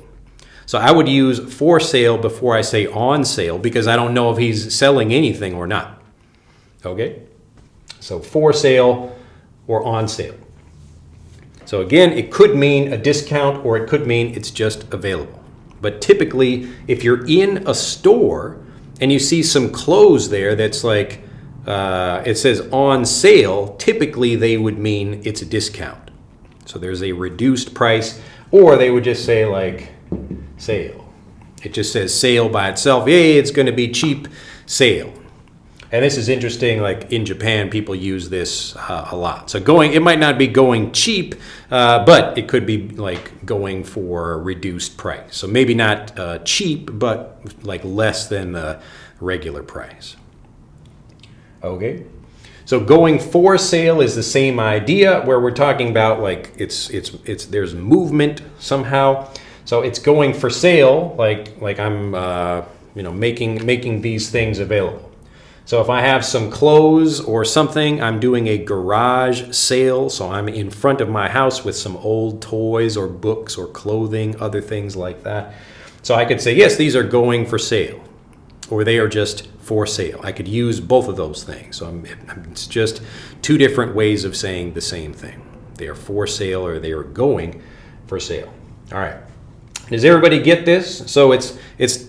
So I would use for sale before I say on sale because I don't know if he's selling anything or not. Okay? So for sale or on sale. So again, it could mean a discount or it could mean it's just available. But typically, if you're in a store and you see some clothes there that's like, it says on sale, typically they would mean it's a discount. So there's a reduced price, or they would just say like sale. It just says sale by itself. Yay, it's going to be cheap sale. And this is interesting, like in Japan, people use this a lot. So it might not be going cheap, but it could be like going for a reduced price. So maybe not cheap, but like less than the regular price. Okay. So going for sale is the same idea where we're talking about like there's movement somehow. So it's going for sale, like I'm making these things available. So if I have some clothes or something, I'm doing a garage sale. So I'm in front of my house with some old toys or books or clothing, other things like that. So I could say, yes, these are going for sale, or they are just for sale. I could use both of those things. So it's just two different ways of saying the same thing. They are for sale or they are going for sale. All right. Does everybody get this? So it's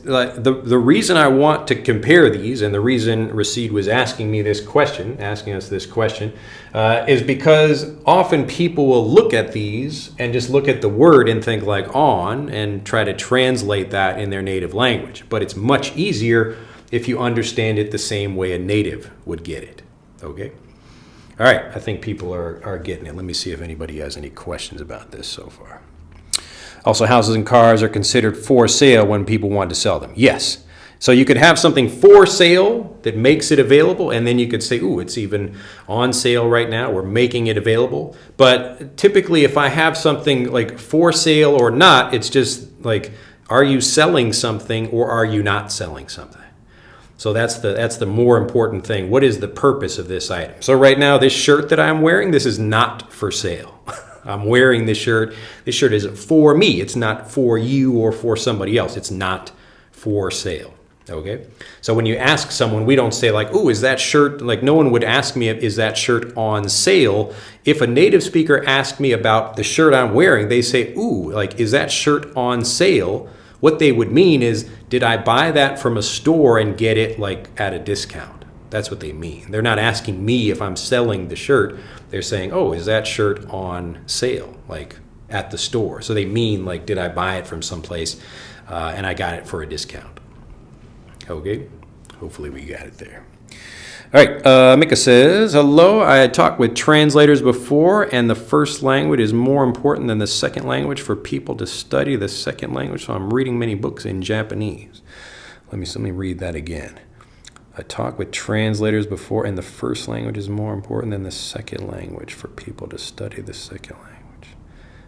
like the reason I want to compare these, and the reason Rashid was asking us this question, is because often people will look at these and just look at the word and think like on and try to translate that in their native language. But it's much easier if you understand it the same way a native would get it. Okay? All right, I think people are getting it. Let me see if anybody has any questions about this so far. Also, houses and cars are considered for sale when people want to sell them. Yes. So you could have something for sale that makes it available, and then you could say, ooh, it's even on sale right now. We're making it available. But typically, if I have something like for sale or not, it's just like, are you selling something or are you not selling something? So that's the more important thing. What is the purpose of this item? So right now, this shirt that I'm wearing, this is not for sale. I'm wearing this shirt. This shirt is for me. It's not for you or for somebody else. It's not for sale. Okay? So when you ask someone, we don't say like, ooh, is that shirt, like no one would ask me, is that shirt on sale? If a native speaker asked me about the shirt I'm wearing, they say, ooh, like, is that shirt on sale? What they would mean is, did I buy that from a store and get it like at a discount? That's what they mean. They're not asking me if I'm selling the shirt. They're saying, oh, is that shirt on sale, like at the store? So they mean like, did I buy it from someplace and I got it for a discount? Okay, hopefully we got it there. All right, Mika says, hello, I had talked with translators before, and the first language is more important than the second language for people to study the second language, so I'm reading many books in Japanese. Let me read that again. I talked with translators before, and the first language is more important than the second language for people to study the second language.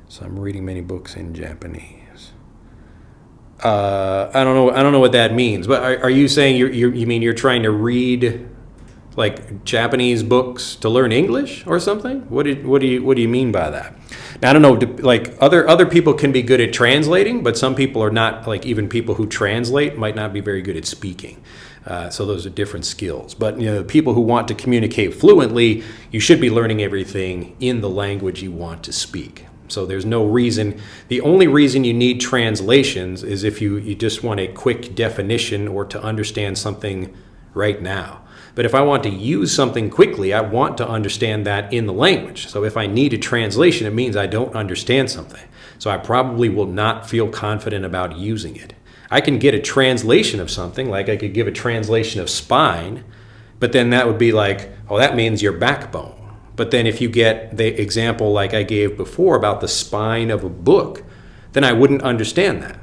So I'm reading many books in Japanese. I don't know what that means. But are you saying you mean you're trying to read like Japanese books to learn English or something? What do you mean by that? Now, I don't know. Like other people can be good at translating, but some people are not. Like even people who translate might not be very good at speaking. So those are different skills. But the people who want to communicate fluently, you should be learning everything in the language you want to speak. So there's no reason. The only reason you need translations is if you just want a quick definition or to understand something right now. But if I want to use something quickly, I want to understand that in the language. So if I need a translation, it means I don't understand something. So I probably will not feel confident about using it. I can get a translation of something, like I could give a translation of spine, but then that would be like, oh, that means your backbone. But then if you get the example like I gave before about the spine of a book, then I wouldn't understand that.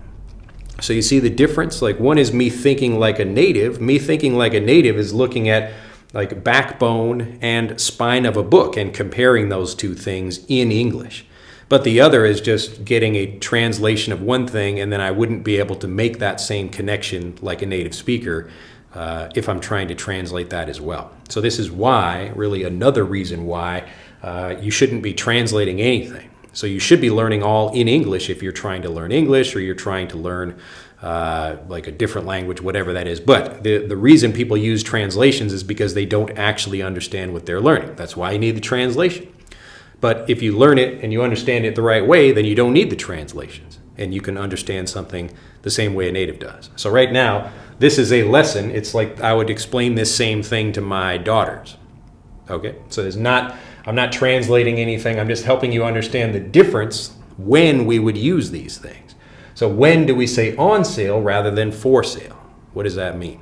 So you see the difference? Like one is me thinking like a native. Me thinking like a native is looking at like backbone and spine of a book and comparing those two things in English. But the other is just getting a translation of one thing, and then I wouldn't be able to make that same connection like a native speaker if I'm trying to translate that as well. So this is why, really another reason why, you shouldn't be translating anything. So you should be learning all in English if you're trying to learn English or you're trying to learn like a different language, whatever that is. But the reason people use translations is because they don't actually understand what they're learning. That's why you need the translation. But if you learn it and you understand it the right way, then you don't need the translations. And you can understand something the same way a native does. So right now, this is a lesson. It's like I would explain this same thing to my daughters. Okay? So I'm not translating anything. I'm just helping you understand the difference when we would use these things. So when do we say on sale rather than for sale? What does that mean?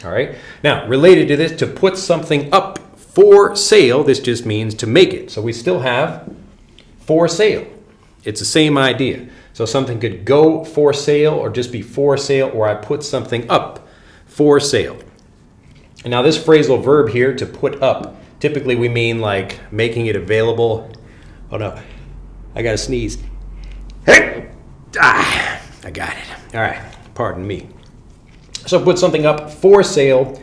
All right. Now, related to this, to put something up for sale, this just means to make it. So we still have for sale. It's the same idea. So something could go for sale or just be for sale, or I put something up for sale. And now this phrasal verb here, to put up, typically we mean like making it available. Oh no, I gotta sneeze. Hey! I got it. All right, pardon me. So put something up for sale.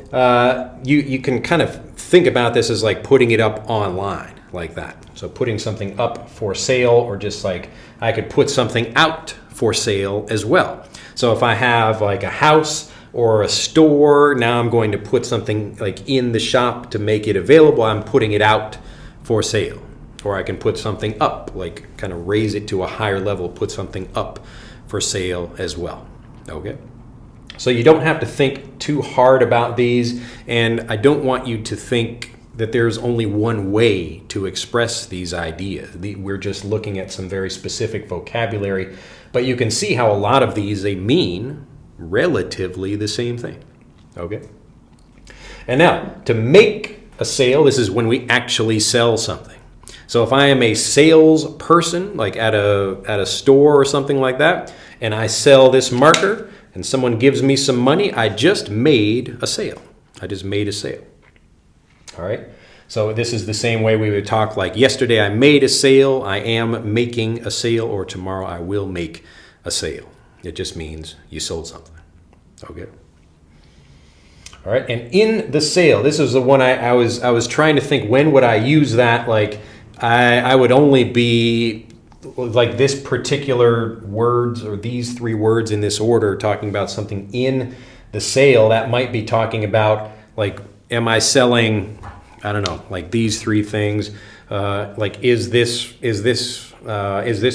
You can kind of think about this as like putting it up online like that. So putting something up for sale, or just like I could put something out for sale as well. So if I have like a house or a store, now I'm going to put something like in the shop to make it available. I'm putting it out for sale. Or I can put something up, like kind of raise it to a higher level, put something up for sale as well. Okay? So you don't have to think too hard about these, and I don't want you to think that there's only one way to express these ideas. We're just looking at some very specific vocabulary, but you can see how a lot of these, they mean relatively the same thing. Okay? And now, to make a sale, this is when we actually sell something. So if I am a salesperson, like at a store or something like that, and I sell this marker, and someone gives me some money, I just made a sale. I just made a sale. All right? So this is the same way we would talk like yesterday I made a sale, I am making a sale, or tomorrow I will make a sale. It just means you sold something. Okay? All right, and in the sale, this is the one I was trying to think, when would I use that? Like I would only be like this particular words, or these three words in this order, talking about something in the sale. That might be talking about like, am I selling, I don't know, like these three things? Like is this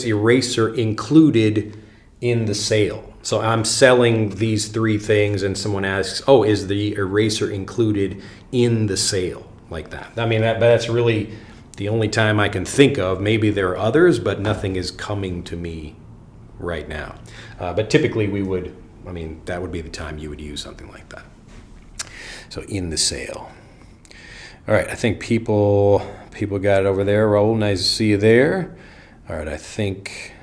eraser included in the sale? So I'm selling these three things, and someone asks, oh, is the eraser included in the sale? Like that. I mean, that's really the only time I can think of. Maybe there are others, but nothing is coming to me right now. But typically that would be the time you would use something like that. So in the sale. All right, I think people got it over there. Raul, nice to see you there. All right, I think,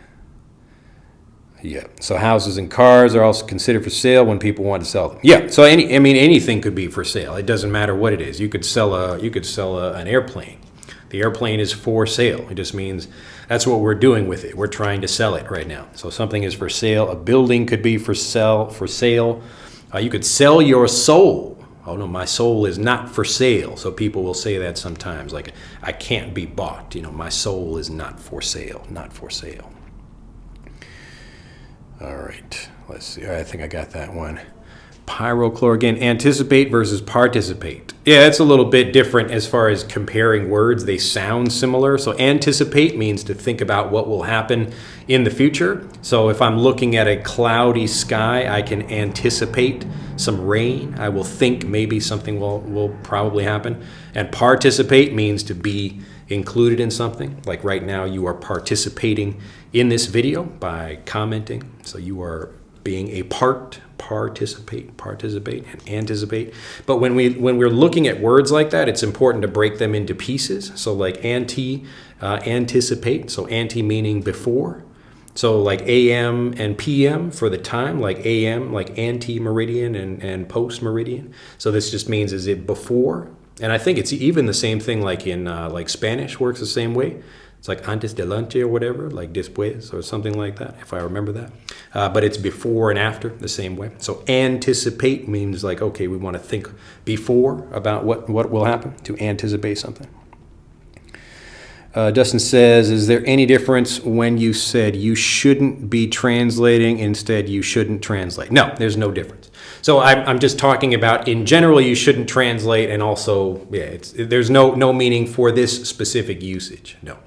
yeah. So houses and cars are also considered for sale when people want to sell them. Yeah. So anything could be for sale. It doesn't matter what it is. You could sell an airplane. The airplane is for sale. It just means that's what we're doing with it. We're trying to sell it right now. So something is for sale. A building could be for sale. You could sell your soul. Oh no, my soul is not for sale. So people will say that sometimes, like, I can't be bought. My soul is not for sale. Not for sale. All right, let's see. All right, I think I got that one. Pyrochlor again, anticipate versus participate. Yeah, it's a little bit different as far as comparing words. They sound similar. So anticipate means to think about what will happen in the future. So if I'm looking at a cloudy sky, I can anticipate some rain. I will think maybe something will probably happen. And participate means to be included in something. Like right now, you are participating in this video by commenting. So you are being a participate, and anticipate. But when we're looking at words like that, it's important to break them into pieces. So like anticipate. So anti meaning before. So like AM and PM for the time, like AM, like ante-meridian and post-meridian. So this just means, is it before And I think it's even the same thing like in like Spanish works the same way. It's like antes delante or whatever, like después or something like that, if I remember that. But it's before and after the same way. So anticipate means like, okay, we want to think before about what will happen, to anticipate something. Dustin says, is there any difference when you said you shouldn't be translating, instead you shouldn't translate? No, there's no difference. So I'm just talking about in general you shouldn't translate, and also, yeah, there's no meaning for this specific usage, no.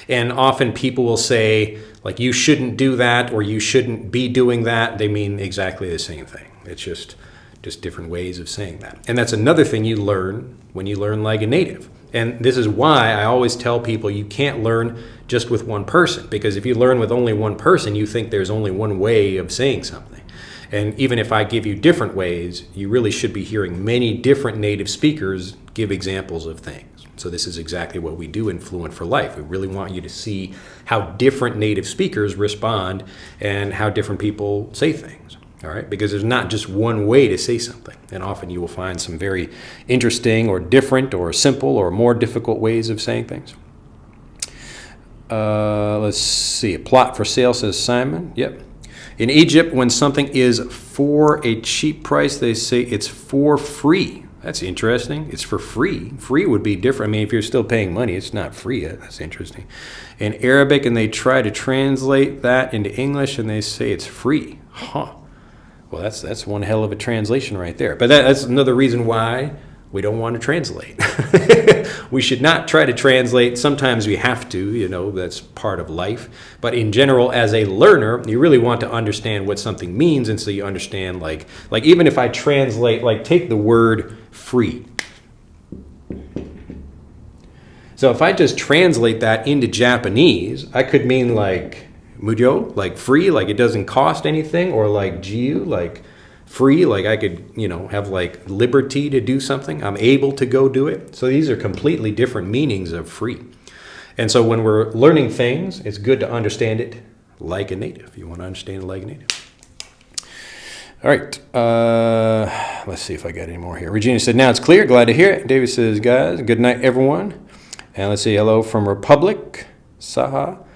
And often people will say, like, you shouldn't do that or you shouldn't be doing that. They mean exactly the same thing. It's just different ways of saying that. And that's another thing you learn when you learn like a native. And this is why I always tell people you can't learn just with one person, because if you learn with only one person, you think there's only one way of saying something. And even if I give you different ways, you really should be hearing many different native speakers give examples of things. So this is exactly what we do in Fluent for Life. We really want you to see how different native speakers respond and how different people say things. All right, because there's not just one way to say something, and often you will find some very interesting or different or simple or more difficult ways of saying things. Let's see, a plot for sale, says Simon. Yep. In Egypt, when something is for a cheap price, they say it's for free. That's interesting. It's for free. Free would be different. I mean, if you're still paying money, it's not free yet. That's interesting. In Arabic, and they try to translate that into English, and they say it's free. Huh. Well, that's one hell of a translation right there. But that's another reason why we don't want to translate. We should not try to translate. Sometimes we have to, that's part of life. But in general, as a learner, you really want to understand what something means. And so you understand, like even if I translate, like take the word free. So if I just translate that into Japanese, I could mean like mujo, like free, like it doesn't cost anything, or like jiu, like free, like I could, have like liberty to do something. I'm able to go do it. So these are completely different meanings of free. And so when we're learning things, it's good to understand it like a native. You want to understand it like a native. All right. Let's see if I got any more here. Regina said, now it's clear. Glad to hear it. David says, guys, good night, everyone. And let's see, hello from Republic, Saha.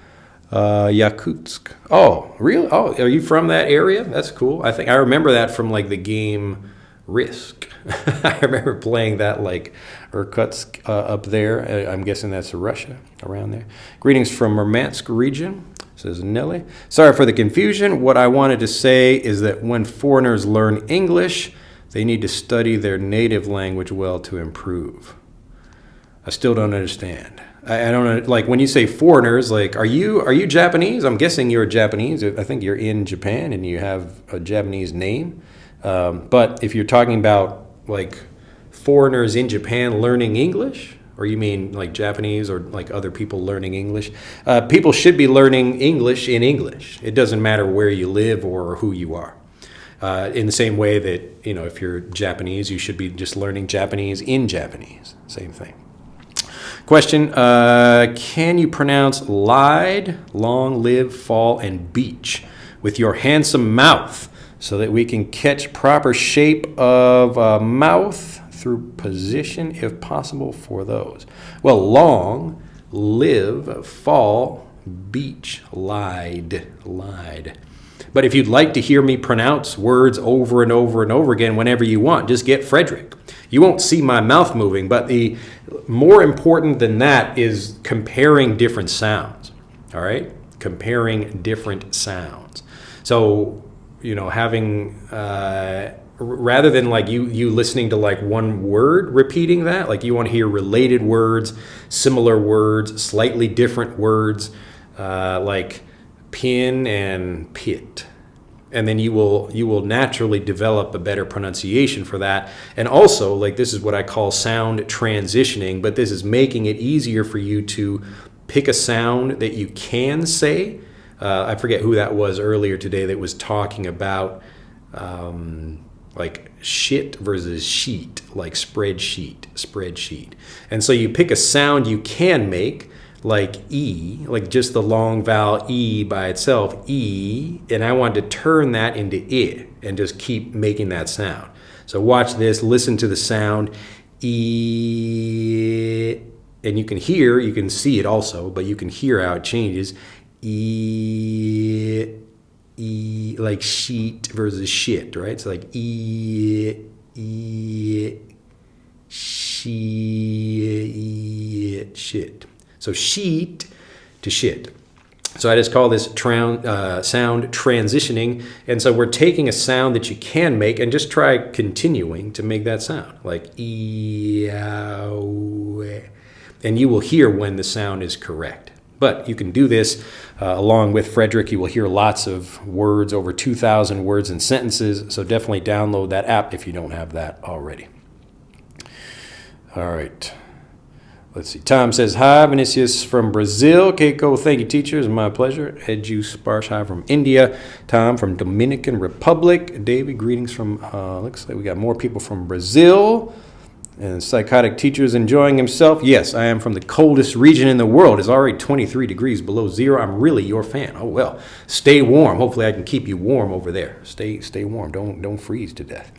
Yakutsk. Oh, really? Oh, are you from that area? That's cool. I think I remember that from like the game Risk. I remember playing that like Irkutsk up there. I'm guessing that's Russia around there. Greetings from Murmansk region, says Nelly. Sorry for the confusion. What I wanted to say is that when foreigners learn English, they need to study their native language well to improve. I still don't understand. I don't know, like when you say foreigners, like are you Japanese? I'm guessing you're Japanese. I think you're in Japan and you have a Japanese name. But if you're talking about like foreigners in Japan learning English, or you mean like Japanese or like other people learning English, people should be learning English in English. It doesn't matter where you live or who you are. In the same way that, if you're Japanese, you should be just learning Japanese in Japanese. Same thing. Question, can you pronounce lied, long, live, fall, and beach with your handsome mouth so that we can catch proper shape of mouth through position, if possible, for those? Well, long, live, fall, beach, lied. But if you'd like to hear me pronounce words over and over and over again whenever you want, just get Frederick. You won't see my mouth moving, but the more important than that is comparing different sounds, all right? Comparing different sounds. So, having, rather than like you listening to like one word repeating that, like you want to hear related words, similar words, slightly different words, like pin and pit. And then you will naturally develop a better pronunciation for that. And also, like this is what I call sound transitioning, but this is making it easier for you to pick a sound that you can say. I forget who that was earlier today that was talking about like shit versus sheet, like spreadsheet. And so you pick a sound you can make, like E, like just the long vowel E by itself, E, and I want to turn that into I and just keep making that sound. So watch this, listen to the sound E, and you can see it also, but you can hear how it changes. E, like sheet versus shit, right? So like shit. So sheet to shit. So I just call this sound transitioning. And so we're taking a sound that you can make and just try continuing to make that sound. Like and you will hear when the sound is correct. But you can do this along with Frederick. You will hear lots of words, over 2,000 words and sentences. So definitely download that app if you don't have that already. All right. Let's see. Tom says, hi, Vinicius from Brazil. Keiko, thank you, teachers. My pleasure. Edu Sparshai from India. Tom from Dominican Republic. David, greetings from, looks like we got more people from Brazil. And psychotic teacher is enjoying himself. Yes, I am from the coldest region in the world. It's already 23 degrees below zero. I'm really your fan. Oh, well, stay warm. Hopefully I can keep you warm over there. Stay warm. Don't freeze to death.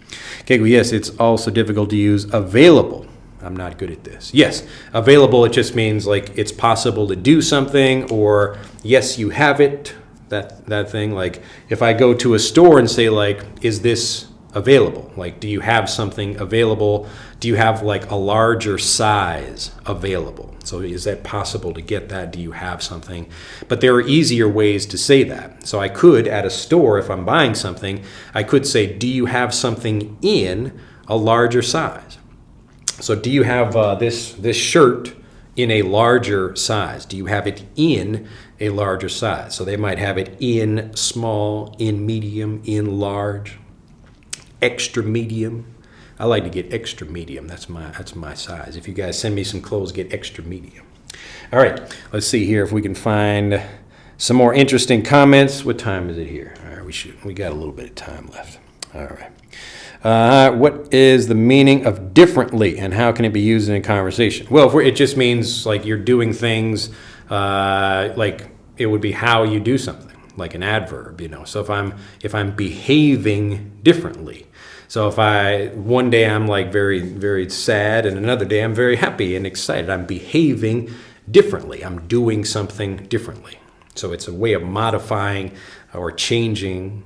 Keiko, yes, it's also difficult to use available. I'm not good at this. Yes, available, it just means like it's possible to do something, or yes, you have it, that thing. Like if I go to a store and say like, is this available? Like, do you have something available? Do you have like a larger size available? So is that possible to get that? Do you have something? But there are easier ways to say that. So I could, at a store, if I'm buying something, I could say, do you have something in a larger size? So do you have this shirt in a larger size? Do you have it in a larger size? So they might have it in small, in medium, in large, extra medium. I like to get extra medium. That's my size. If you guys send me some clothes, get extra medium. All right, let's see here if we can find some more interesting comments. What time is it here? All right, we got a little bit of time left. All right. What is the meaning of differently, and how can it be used in a conversation? Well, it just means like you're doing things, like it would be how you do something, like an adverb, you know. So if I'm behaving differently. So if one day I'm like very, very sad, and another day I'm very happy and excited. I'm behaving differently. I'm doing something differently. So it's a way of modifying or changing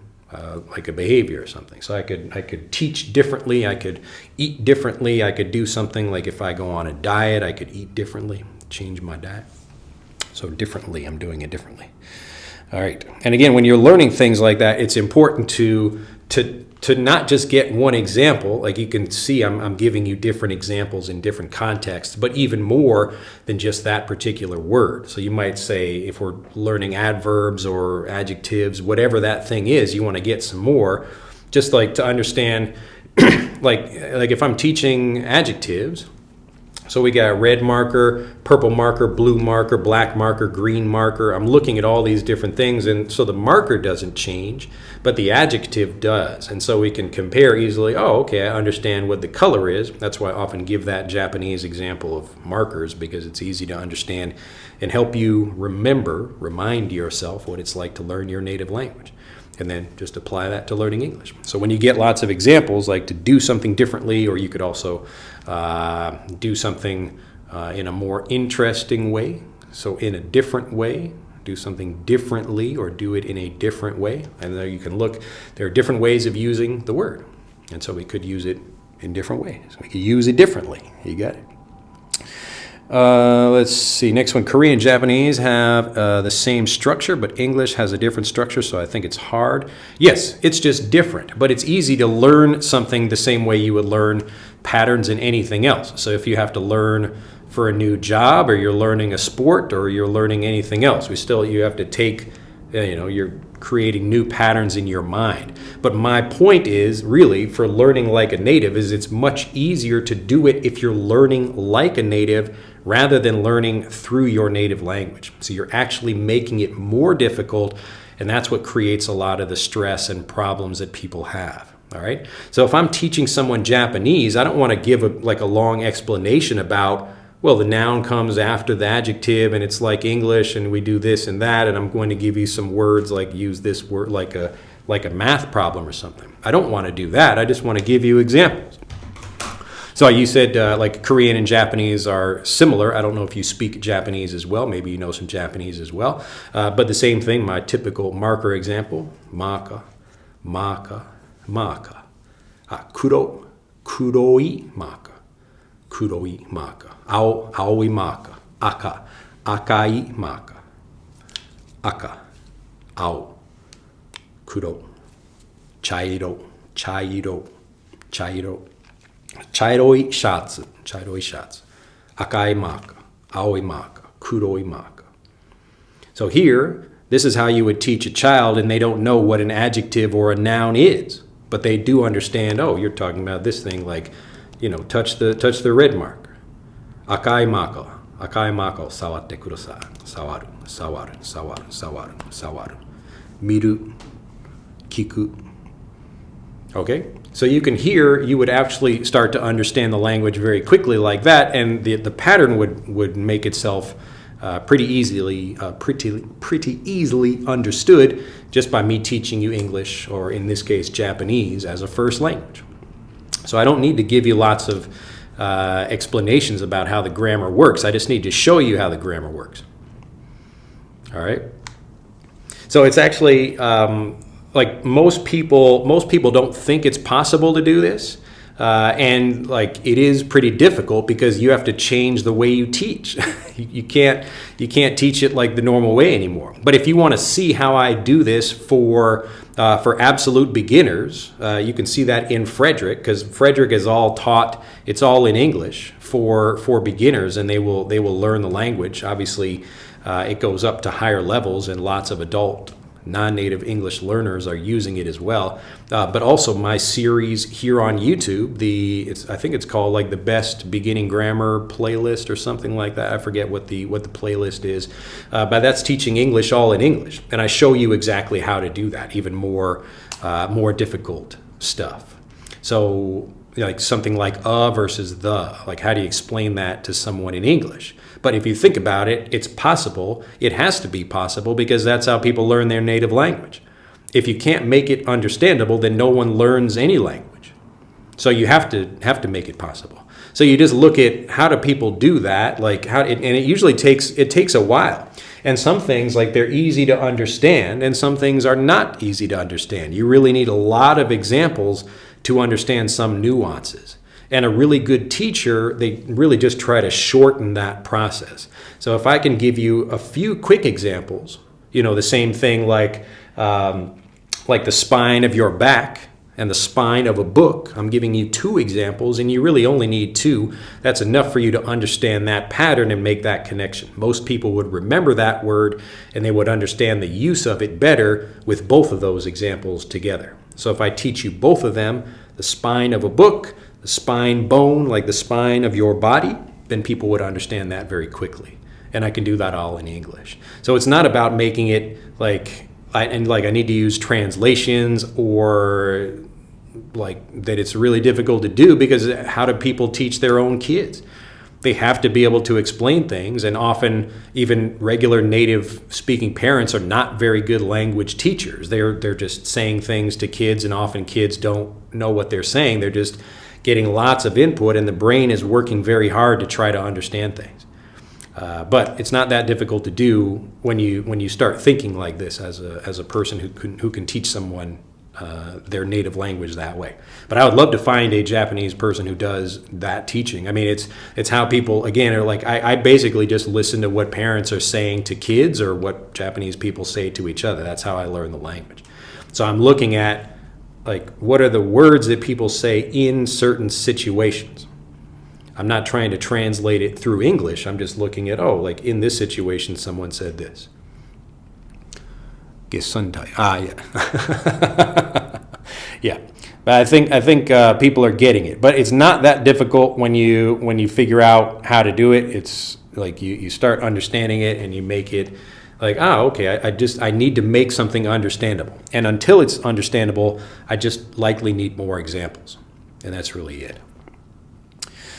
like a behavior or something. So I could teach differently, I could eat differently, I could do something like if I go on a diet, I could eat differently, change my diet. So differently, I'm doing it differently. All right. And again, when you're learning things like that, it's important to not just get one example. Like you can see I'm giving you different examples in different contexts, but even more than just that particular word. So you might say, if we're learning adverbs or adjectives, whatever that thing is, you want to get some more, just like to understand, like if I'm teaching adjectives, so we got red marker, purple marker, blue marker, black marker, green marker. I'm looking at all these different things, and so the marker doesn't change, but the adjective does. And so we can compare easily. Oh, okay, I understand what the color is. That's why I often give that Japanese example of markers, because it's easy to understand and help you remind yourself what it's like to learn your native language. And then just apply that to learning English. So when you get lots of examples, like to do something differently, or you could also do something in a more interesting way. So in a different way, do something differently, or do it in a different way. And there you can look, there are different ways of using the word. And so we could use it in different ways. We could use it differently. You got it. Let's see. Next one. Korean and Japanese have the same structure, but English has a different structure, so I think it's hard. Yes, it's just different, but it's easy to learn something the same way you would learn patterns in anything else. So if you have to learn for a new job, or you're learning a sport, or you're learning anything else, you have to take, you're creating new patterns in your mind. But my point is, really, for learning like a native, is it's much easier to do it if you're learning like a native rather than learning through your native language. So you're actually making it more difficult, and that's what creates a lot of the stress and problems that people have. All right. So if I'm teaching someone Japanese, I don't want to give a long explanation about, well, the noun comes after the adjective, and it's like English, and we do this and that, and I'm going to give you some words like use this word like a math problem or something. I don't want to do that. I just want to give you examples. So you said like Korean and Japanese are similar. I don't know if you speak Japanese as well. Maybe you know some Japanese as well. But the same thing, my typical marker example, maka, maka, maka. Kuro, kuroi maka, kuroi maka. Ao, aoi maka. Aka, akai maka. Aka, ao, kuro, chairo, chairo, chairo. Chairoi shatsu, chairoi shatsu. Akai maka, aoi maka, kuroi maka. So here, this is how you would teach a child, and they don't know what an adjective or a noun is, but they do understand, oh, you're talking about this thing, like, you know, touch the red marker. Akai maka, sawatte kudasai. Sawaru, sawaru, sawaru, sawaru, sawaru. Miru, kiku. Okay, so you can hear, you would actually start to understand the language very quickly like that, and the pattern would make itself pretty easily understood just by me teaching you English, or in this case Japanese, as a first language. So I don't need to give you lots of explanations about how the grammar works. I just need to show you how the grammar works. All right. So it's actually like most people don't think it's possible to do this, and like it is pretty difficult because you have to change the way you teach. you can't teach it like the normal way anymore. But if you want to see how I do this for absolute beginners, you can see that in Frederick, because Frederick is all taught. It's all in English for beginners, and they will learn the language. Obviously, it goes up to higher levels, and lots of adult non-native English learners are using it as well. But also my series here on YouTube, I think it's called like the Best Beginning Grammar Playlist or something like that. I forget what the playlist is. But that's teaching English all in English. And I show you exactly how to do that, even more difficult stuff. So like something like versus the, like how do you explain that to someone in English? But if you think about it, it's possible. It has to be possible because that's how people learn their native language. If you can't make it understandable, then no one learns any language. So you have to make it possible. So you just look at how do people do that, like and it usually takes a while. And some things, like, they're easy to understand, and some things are not easy to understand. You really need a lot of examples to understand some nuances. And a really good teacher, they really just try to shorten that process. So if I can give you a few quick examples, you know, the same thing like the spine of your back and the spine of a book. I'm giving you 2 examples, and you really only need 2. That's enough for you to understand that pattern and make that connection. Most people would remember that word, and they would understand the use of it better with both of those examples together. So if I teach you both of them, the spine of a book, the spine bone, like the spine of your body, then people would understand that very quickly. And I can do that all in English. So it's not about making it like I need to use translations or like that it's really difficult to do, because how do people teach their own kids? They have to be able to explain things, and often even regular native speaking parents are not very good language teachers. They're just saying things to kids, and often kids don't know what they're saying. They're just getting lots of input, and the brain is working very hard to try to understand things. But it's not that difficult to do when you start thinking like this as a person who can teach someone their native language that way. But I would love to find a Japanese person who does that teaching. I mean, it's how people, again, are like, I basically just listen to what parents are saying to kids or what Japanese people say to each other. That's how I learn the language. So I'm looking at, like, what are the words that people say in certain situations. I'm not trying to translate it through English. I'm just looking at, like in this situation, someone said this. Gesundheit. Yeah. Yeah. But I think people are getting it. But it's not that difficult when you figure out how to do it. It's like you start understanding it and you make it like, okay, I need to make something understandable. And until it's understandable, I just likely need more examples. And that's really it.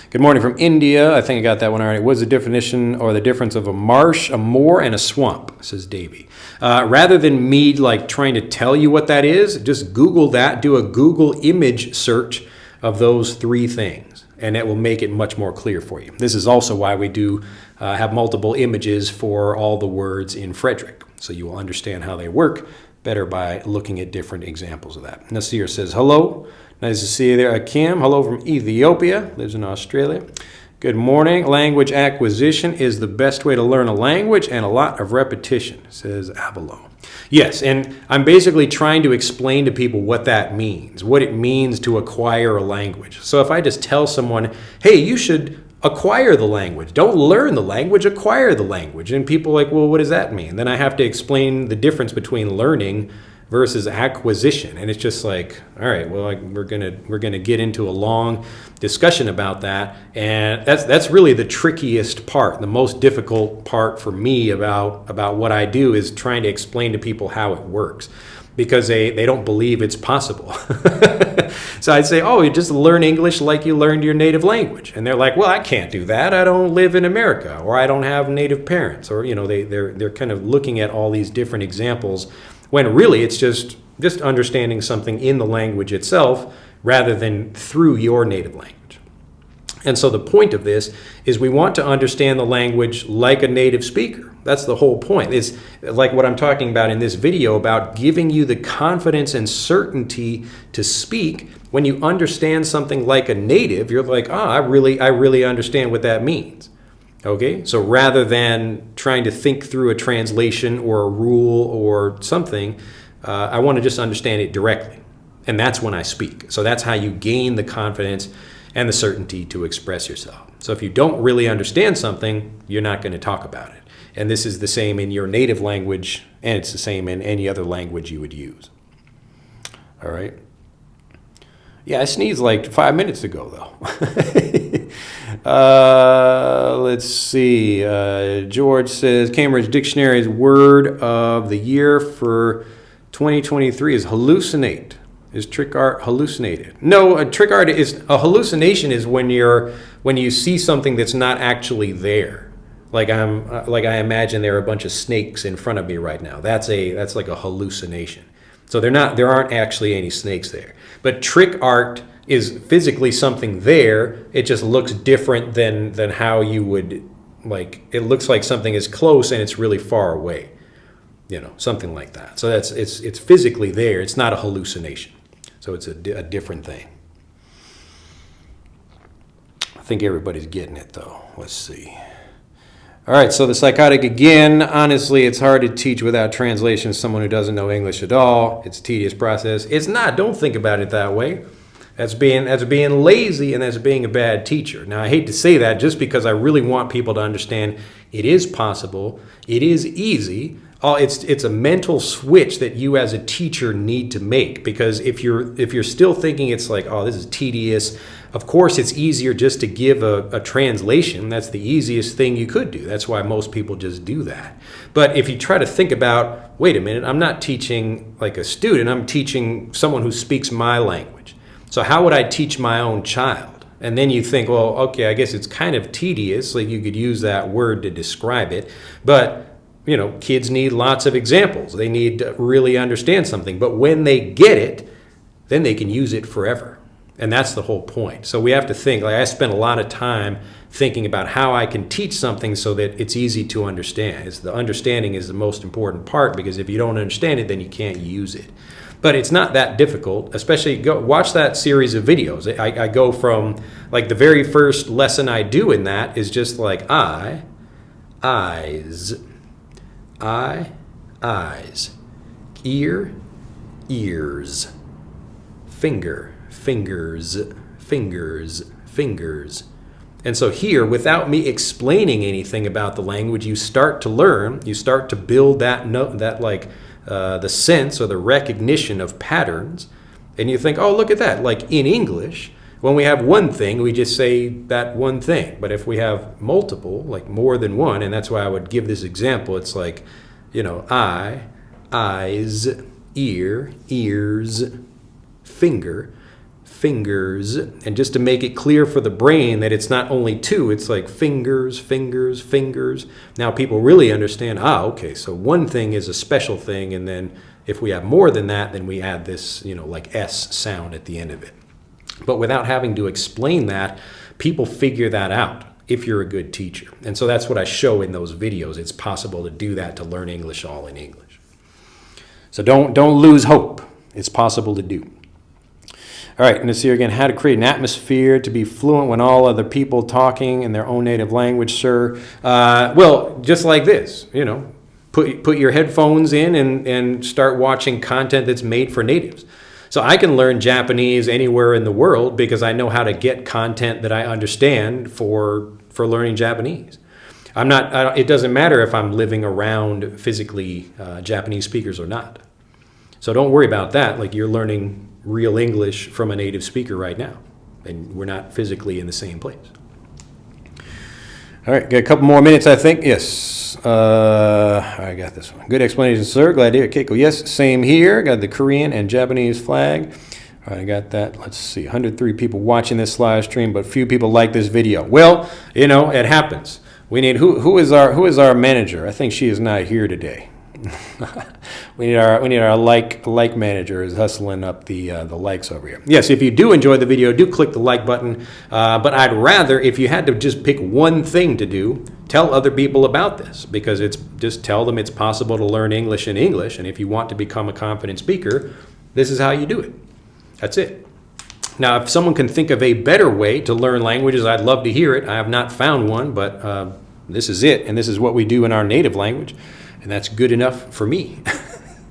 Good morning from India. I think I got that one already. What's the definition or the difference of a marsh, a moor, and a swamp? Says Davey. Rather than me like trying to tell you what that is, just Google that. Do a Google image search of those 3 things. and that will make it much more clear for you. This is also why we do have multiple images for all the words in Frederick, so you will understand how they work better by looking at different examples of that. Nasir says, hello. Nice to see you there. Kim, hello from Ethiopia, lives in Australia. Good morning. Language acquisition is the best way to learn a language, and a lot of repetition, says Avalo. Yes, and I'm basically trying to explain to people what that means, what it means to acquire a language. So if I just tell someone, hey, you should acquire the language, don't learn the language, acquire the language. And people are like, well, what does that mean? Then I have to explain the difference between learning versus acquisition. And it's just like, all right, well, we're gonna get into a long discussion about that. And that's really the trickiest part. The most difficult part for me about what I do is trying to explain to people how it works, because they don't believe it's possible. So I'd say, oh, you just learn English like you learned your native language. And they're like, well, I can't do that. I don't live in America, or I don't have native parents, or they're kind of looking at all these different examples, when really it's just understanding something in the language itself rather than through your native language. And so the point of this is we want to understand the language like a native speaker. That's the whole point. It's like what I'm talking about in this video about giving you the confidence and certainty to speak. When you understand something like a native, you're like, I really understand what that means. Okay, so rather than trying to think through a translation or a rule or something, I want to just understand it directly. And that's when I speak. So that's how you gain the confidence and the certainty to express yourself. So if you don't really understand something, you're not going to talk about it. And this is the same in your native language, and it's the same in any other language you would use. All right. Yeah, I sneezed like 5 minutes ago, though. Let's see. George says Cambridge Dictionary's word of the year for 2023 is hallucinate. Is trick art hallucinated? No, a trick art is a hallucination is when you see something that's not actually there. Like I imagine there are a bunch of snakes in front of me right now. That's like a hallucination. So there aren't actually any snakes there. But trick art is physically something there. It just looks different than how you would, like, it looks like something is close and it's really far away. Something like that. So it's physically there. It's not a hallucination. So it's a different thing. I think everybody's getting it, though. Let's see. All right, so the psychotic again. Honestly, it's hard to teach without translation to someone who doesn't know English at all. It's a tedious process. It's not. Don't think about it that way. That's being lazy, and that's being a bad teacher. Now, I hate to say that just because I really want people to understand it is possible. It is easy. It's a mental switch that you as a teacher need to make, because if you're still thinking it's like, oh, this is tedious, of course it's easier just to give a translation. That's the easiest thing you could do. That's why most people just do that. But if you try to think about, wait a minute, I'm not teaching like a student, I'm teaching someone who speaks my language. So how would I teach my own child? And then you think, well, okay, I guess it's kind of tedious, like you could use that word to describe it, but kids need lots of examples. They need to really understand something. But when they get it, then they can use it forever. And that's the whole point. So we have to think, like I spent a lot of time thinking about how I can teach something so that it's easy to understand. The understanding is the most important part, because if you don't understand it, then you can't use it. But it's not that difficult, especially watch that series of videos. I go from, like, the very first lesson I do in that is just like eyes, ear, ears, finger, fingers, fingers, fingers. And so here, without me explaining anything about the language, you start to learn, you start to build the sense or the recognition of patterns. And you think, oh, look at that. Like in English, when we have one thing, we just say that one thing. But if we have multiple, like more than one, and that's why I would give this example, it's like, eye, eyes, ear, ears, finger, fingers. And just to make it clear for the brain that it's not only two, it's like fingers, fingers, fingers. Now people really understand, okay, so one thing is a special thing, and then if we have more than that, then we add this, like S sound at the end of it. But without having to explain that, People figure that out if you're a good teacher. And so that's what I show in those videos. It's possible to do that, to learn English all in English. So don't lose hope. It's possible to do. All right, and let's see here again, how to create an atmosphere to be fluent when all other people talking in their own native language, sir. Well, just like this, you know, put your headphones in and start watching content that's made for natives. So I can learn Japanese anywhere in the world because I know how to get content that I understand for learning Japanese. It doesn't matter if I'm living around physically Japanese speakers or not. So don't worry about that. Like, you're learning real English from a native speaker right now, and we're not physically in the same place. All right, got a couple more minutes, I think. Yes. I got this one. Good explanation, sir. Glad to hear it. Keiko, yes, same here. Got the Korean and Japanese flag. All right, I got that. Let's see, 103 people watching this live stream, but few people like this video. Well, you know, it happens. We need, who is our manager? I think she is not here today. we need our like manager is hustling up the likes over here. Yes, if you do enjoy the video, do click the like button. But I'd rather, if you had to just pick one thing to do, tell other people about this, because just tell them it's possible to learn English in English, and if you want to become a confident speaker, this is how you do it. That's it. Now, if someone can think of a better way to learn languages, I'd love to hear it. I have not found one, but this is it, and this is what we do in our native language. And that's good enough for me,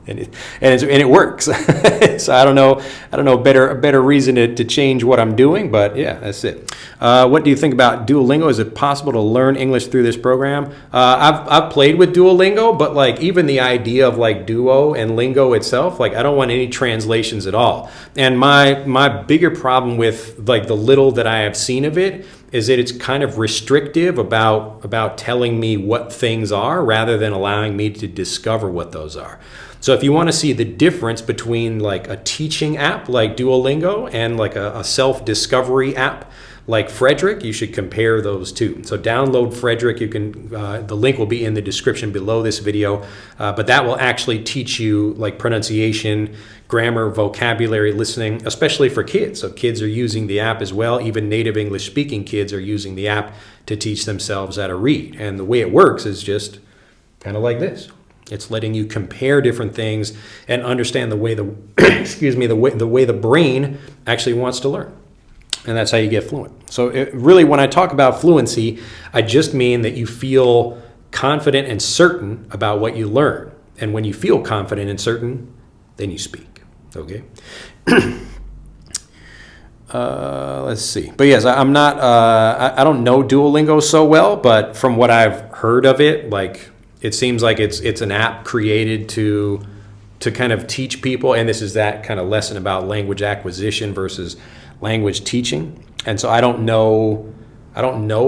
and it works. So I don't know a better reason to change what I'm doing, but yeah, that's it. What do you think about Duolingo? Is it possible to learn English through this program? I've played with Duolingo, but like, even the idea of like Duo and Lingo itself, like, I don't want any translations at all. And my bigger problem with like the little that I have seen of it is that it's kind of restrictive about telling me what things are rather than allowing me to discover what those are. So if you want to see the difference between like a teaching app like Duolingo and like a self-discovery app like Frederick, you should compare those two. So download Frederick. You can the link will be in the description below this video, but that will actually teach you like pronunciation, grammar, vocabulary, listening, especially for kids. So kids are using the app as well. Even native English speaking kids are using the app to teach themselves how to read. And the way it works is just kind of like this. It's letting you compare different things and understand the way the the way the brain actually wants to learn. And that's how you get fluent. So really, when I talk about fluency, I just mean that you feel confident and certain about what you learn. And when you feel confident and certain, then you speak. Okay. Let's see. But yes, I'm not. I don't know Duolingo so well, but from what I've heard of it, like, it seems like it's an app created to kind of teach people, and this is that kind of lesson about language acquisition versus language teaching. And so I don't know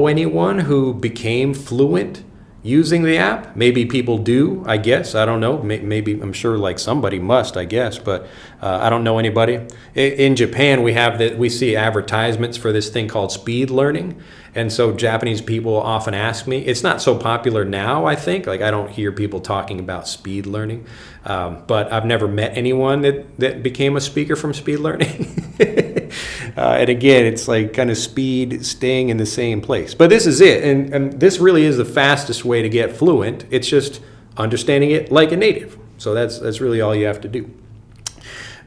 anyone who became fluent using the app. Maybe people do, I guess. I don't know. Maybe, I'm sure like somebody must, I guess, but I don't know anybody. In Japan, we see advertisements for this thing called speed learning. And so Japanese people often ask me. It's not so popular now, I think. Like, I don't hear people talking about speed learning. But I've never met anyone that became a speaker from speed learning. And again, it's like kind of speed staying in the same place. But this is it. And this really is the fastest way to get fluent. It's just understanding it like a native. So that's really all you have to do.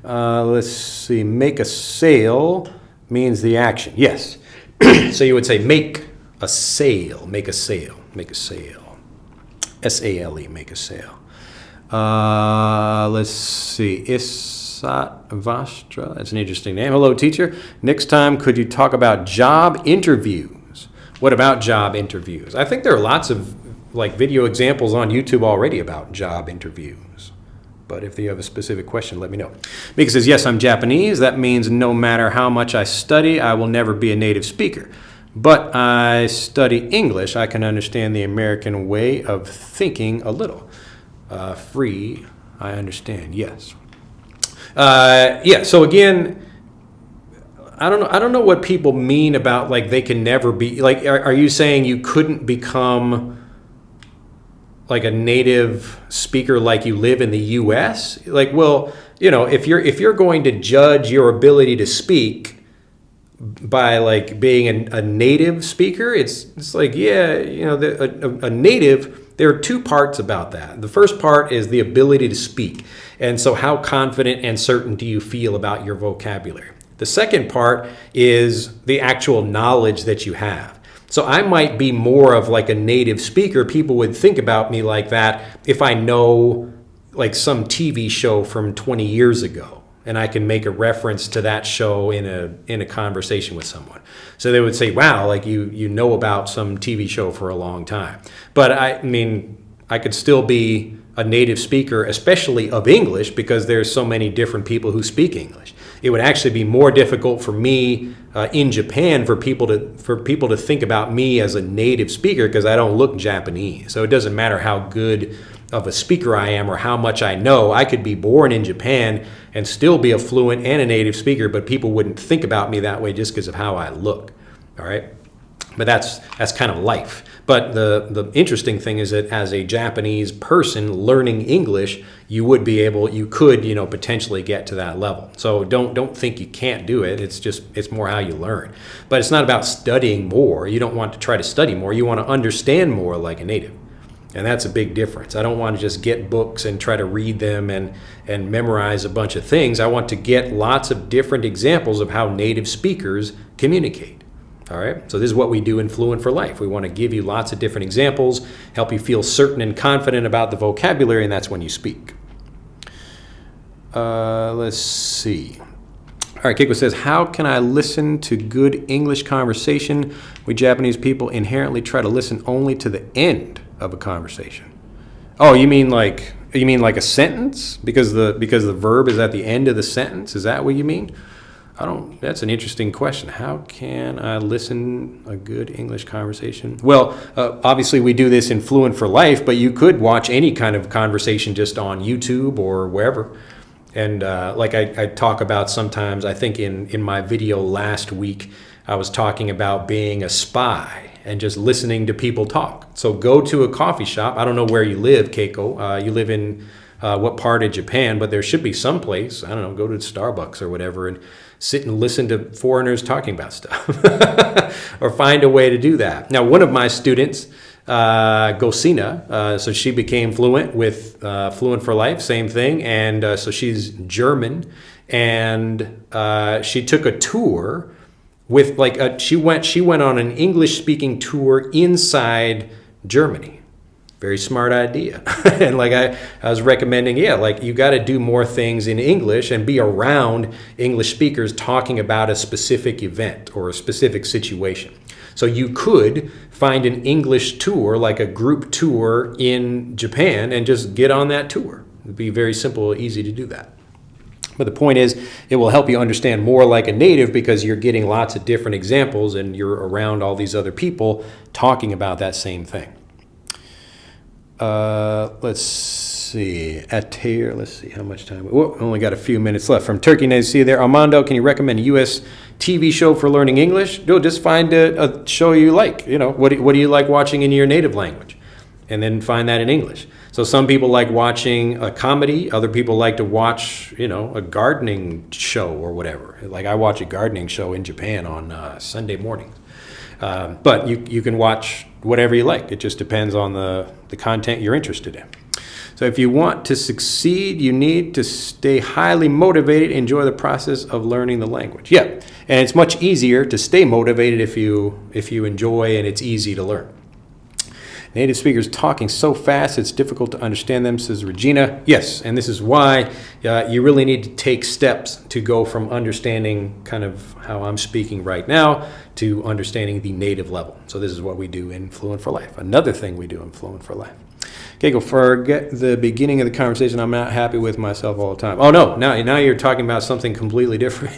Let's see. Make a sale means the action. Yes. So you would say make a sale. Make a sale. Make a sale. S-A-L-E. Make a sale. Let's see. Isat Vastra. That's an interesting name. Hello, teacher. Next time, could you talk about job interviews? What about job interviews? I think there are lots of like video examples on YouTube already about job interviews. But if you have a specific question, let me know. Mika says, yes, I'm Japanese. That means no matter how much I study, I will never be a native speaker. But I study English. I can understand the American way of thinking a little. Free, I understand, yes. Yeah, so again, I don't know what people mean about like they can never be, like, are you saying you couldn't become like a native speaker like you live in the US? Like, well, you know, if you're going to judge your ability to speak by like being a native speaker. It's like, yeah, you know, a native, there are two parts about that. The first part is the ability to speak. And so how confident and certain do you feel about your vocabulary? The second part is the actual knowledge that you have. So I might be more of like a native speaker. People would think about me like that if I know like some TV show from 20 years ago, and I can make a reference to that show in a conversation with someone. So they would say, wow, like you know about some TV show for a long time. But I mean, I could still be a native speaker, especially of English, because there's so many different people who speak English. It would actually be more difficult for me in Japan for people to think about me as a native speaker, because I don't look Japanese. So it doesn't matter how good of a speaker I am or how much I know. I could be born in Japan and still be a fluent and a native speaker, but people wouldn't think about me that way just because of how I look. All right, but that's kind of life. But the interesting thing is that as a Japanese person learning English, you could potentially get to that level. So don't think you can't do it. It's more how you learn. But it's not about studying more. You don't want to try to study more. You want to understand more like a native. And that's a big difference. I don't want to just get books and try to read them and memorize a bunch of things. I want to get lots of different examples of how native speakers communicate. All right, so this is what we do in Fluent for Life. We want to give you lots of different examples, help you feel certain and confident about the vocabulary, and that's when you speak. Let's see. All right, Keiko says, how can I listen to good English conversation? We Japanese people inherently try to listen only to the end of a conversation. Oh, you mean like a sentence? Because the verb is at the end of the sentence? Is that what you mean? That's an interesting question. How can I listen a good English conversation? Well, obviously we do this in Fluent for Life, but you could watch any kind of conversation just on YouTube or wherever. And like I talk about sometimes, I think in my video last week, I was talking about being a spy and just listening to people talk. So go to a coffee shop. I don't know where you live, Keiko. You live in what part of Japan, but there should be some place, I don't know, go to Starbucks or whatever and sit and listen to foreigners talking about stuff or find a way to do that. Now, one of my students, Gosina, so she became fluent with Fluent for Life, same thing. And so she's German, and she took a tour with she went on an English speaking tour inside Germany. Very smart idea. And like I was recommending, you got to do more things in English and be around English speakers talking about a specific event or a specific situation. So you could find an English tour, like a group tour in Japan, and just get on that tour. It'd be very simple, easy to do that. But the point is, it will help you understand more like a native because you're getting lots of different examples and you're around all these other people talking about that same thing. Let's see. Let's see how much time. Only got a few minutes left. From Turkey, nice to see you there. Armando, can you recommend a U.S. TV show for learning English? Just find a show you like. What do you like watching in your native language? And then find that in English. So some people like watching a comedy. Other people like to watch, a gardening show or whatever. Like I watch a gardening show in Japan on Sunday mornings. But you can watch whatever you like. It just depends on the content you're interested in. So if you want to succeed, you need to stay highly motivated, enjoy the process of learning the language. Yeah, and it's much easier to stay motivated if you enjoy and it's easy to learn. Native speakers talking so fast, it's difficult to understand them, says Regina. Yes, and this is why you really need to take steps to go from understanding kind of how I'm speaking right now to understanding the native level. So this is what we do in Fluent for Life. Another thing we do in Fluent for Life. Okay, go forget the beginning of the conversation. I'm not happy with myself all the time. Oh, no, now you're talking about something completely different.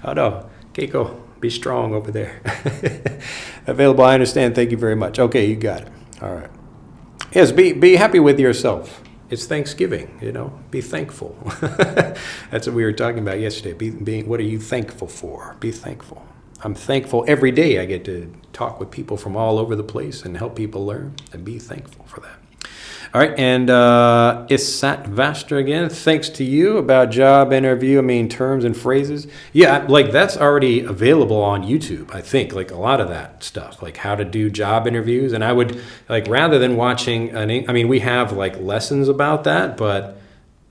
Oh, no, Keiko, be strong over there. Available, I understand. Thank you very much. Okay, you got it. All right. Yes, be happy with yourself. It's Thanksgiving, be thankful. That's what we were talking about yesterday. What are you thankful for? Be thankful. I'm thankful every day I get to talk with people from all over the place and help people learn, and be thankful for that. All right, and Isat Vastra again, thanks to you about job interview, terms and phrases. Yeah, like that's already available on YouTube, I think, like a lot of that stuff, like how to do job interviews. And I would, like, rather than watching, we have like lessons about that, but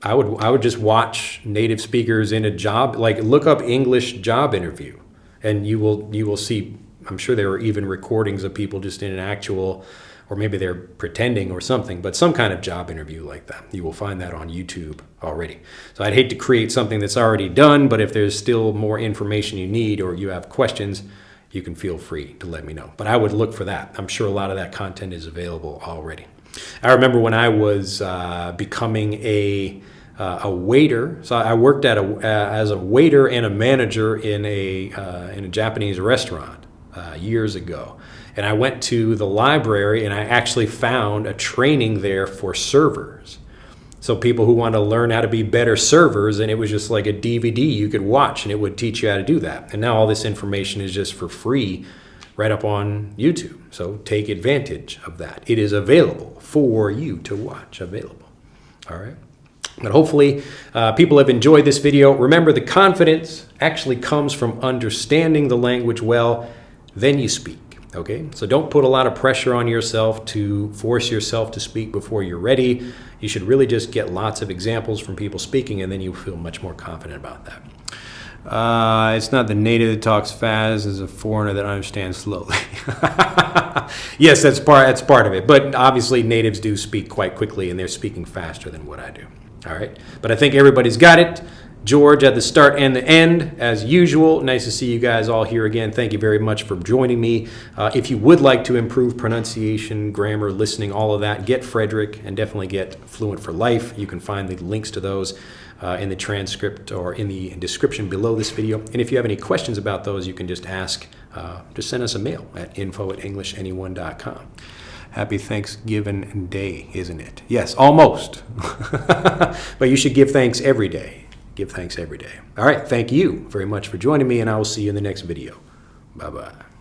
I would just watch native speakers in a job, like look up English job interview, and you will see, I'm sure there are even recordings of people just in an actual, or maybe they're pretending or something, but some kind of job interview like that. You will find that on YouTube already. So I'd hate to create something that's already done, but if there's still more information you need or you have questions, you can feel free to let me know. But I would look for that. I'm sure a lot of that content is available already. I remember when I was becoming a waiter. So I worked as a waiter and a manager in a Japanese restaurant years ago. And I went to the library and I actually found a training there for servers. So people who want to learn how to be better servers, and it was just like a DVD you could watch and it would teach you how to do that. And now all this information is just for free right up on YouTube. So take advantage of that. It is available for you to watch, available. All right. But hopefully people have enjoyed this video. Remember, the confidence actually comes from understanding the language well, then you speak. Okay, so don't put a lot of pressure on yourself to force yourself to speak before you're ready. You should really just get lots of examples from people speaking, and then you feel much more confident about that. It's not the native that talks fast, it's a foreigner that understands slowly. Yes, that's part of it. But obviously natives do speak quite quickly, and they're speaking faster than what I do. All right, but I think everybody's got it. George at the start and the end, as usual. Nice to see you guys all here again. Thank you very much for joining me. If you would like to improve pronunciation, grammar, listening, all of that, get Frederick and definitely get Fluent for Life. You can find the links to those in the transcript or in the description below this video. And if you have any questions about those, you can just ask, just send us a mail at info@EnglishAnyone.com. Happy Thanksgiving Day, isn't it? Yes, almost. But you should give thanks every day. Give thanks every day. All right, thank you very much for joining me, and I will see you in the next video. Bye-bye.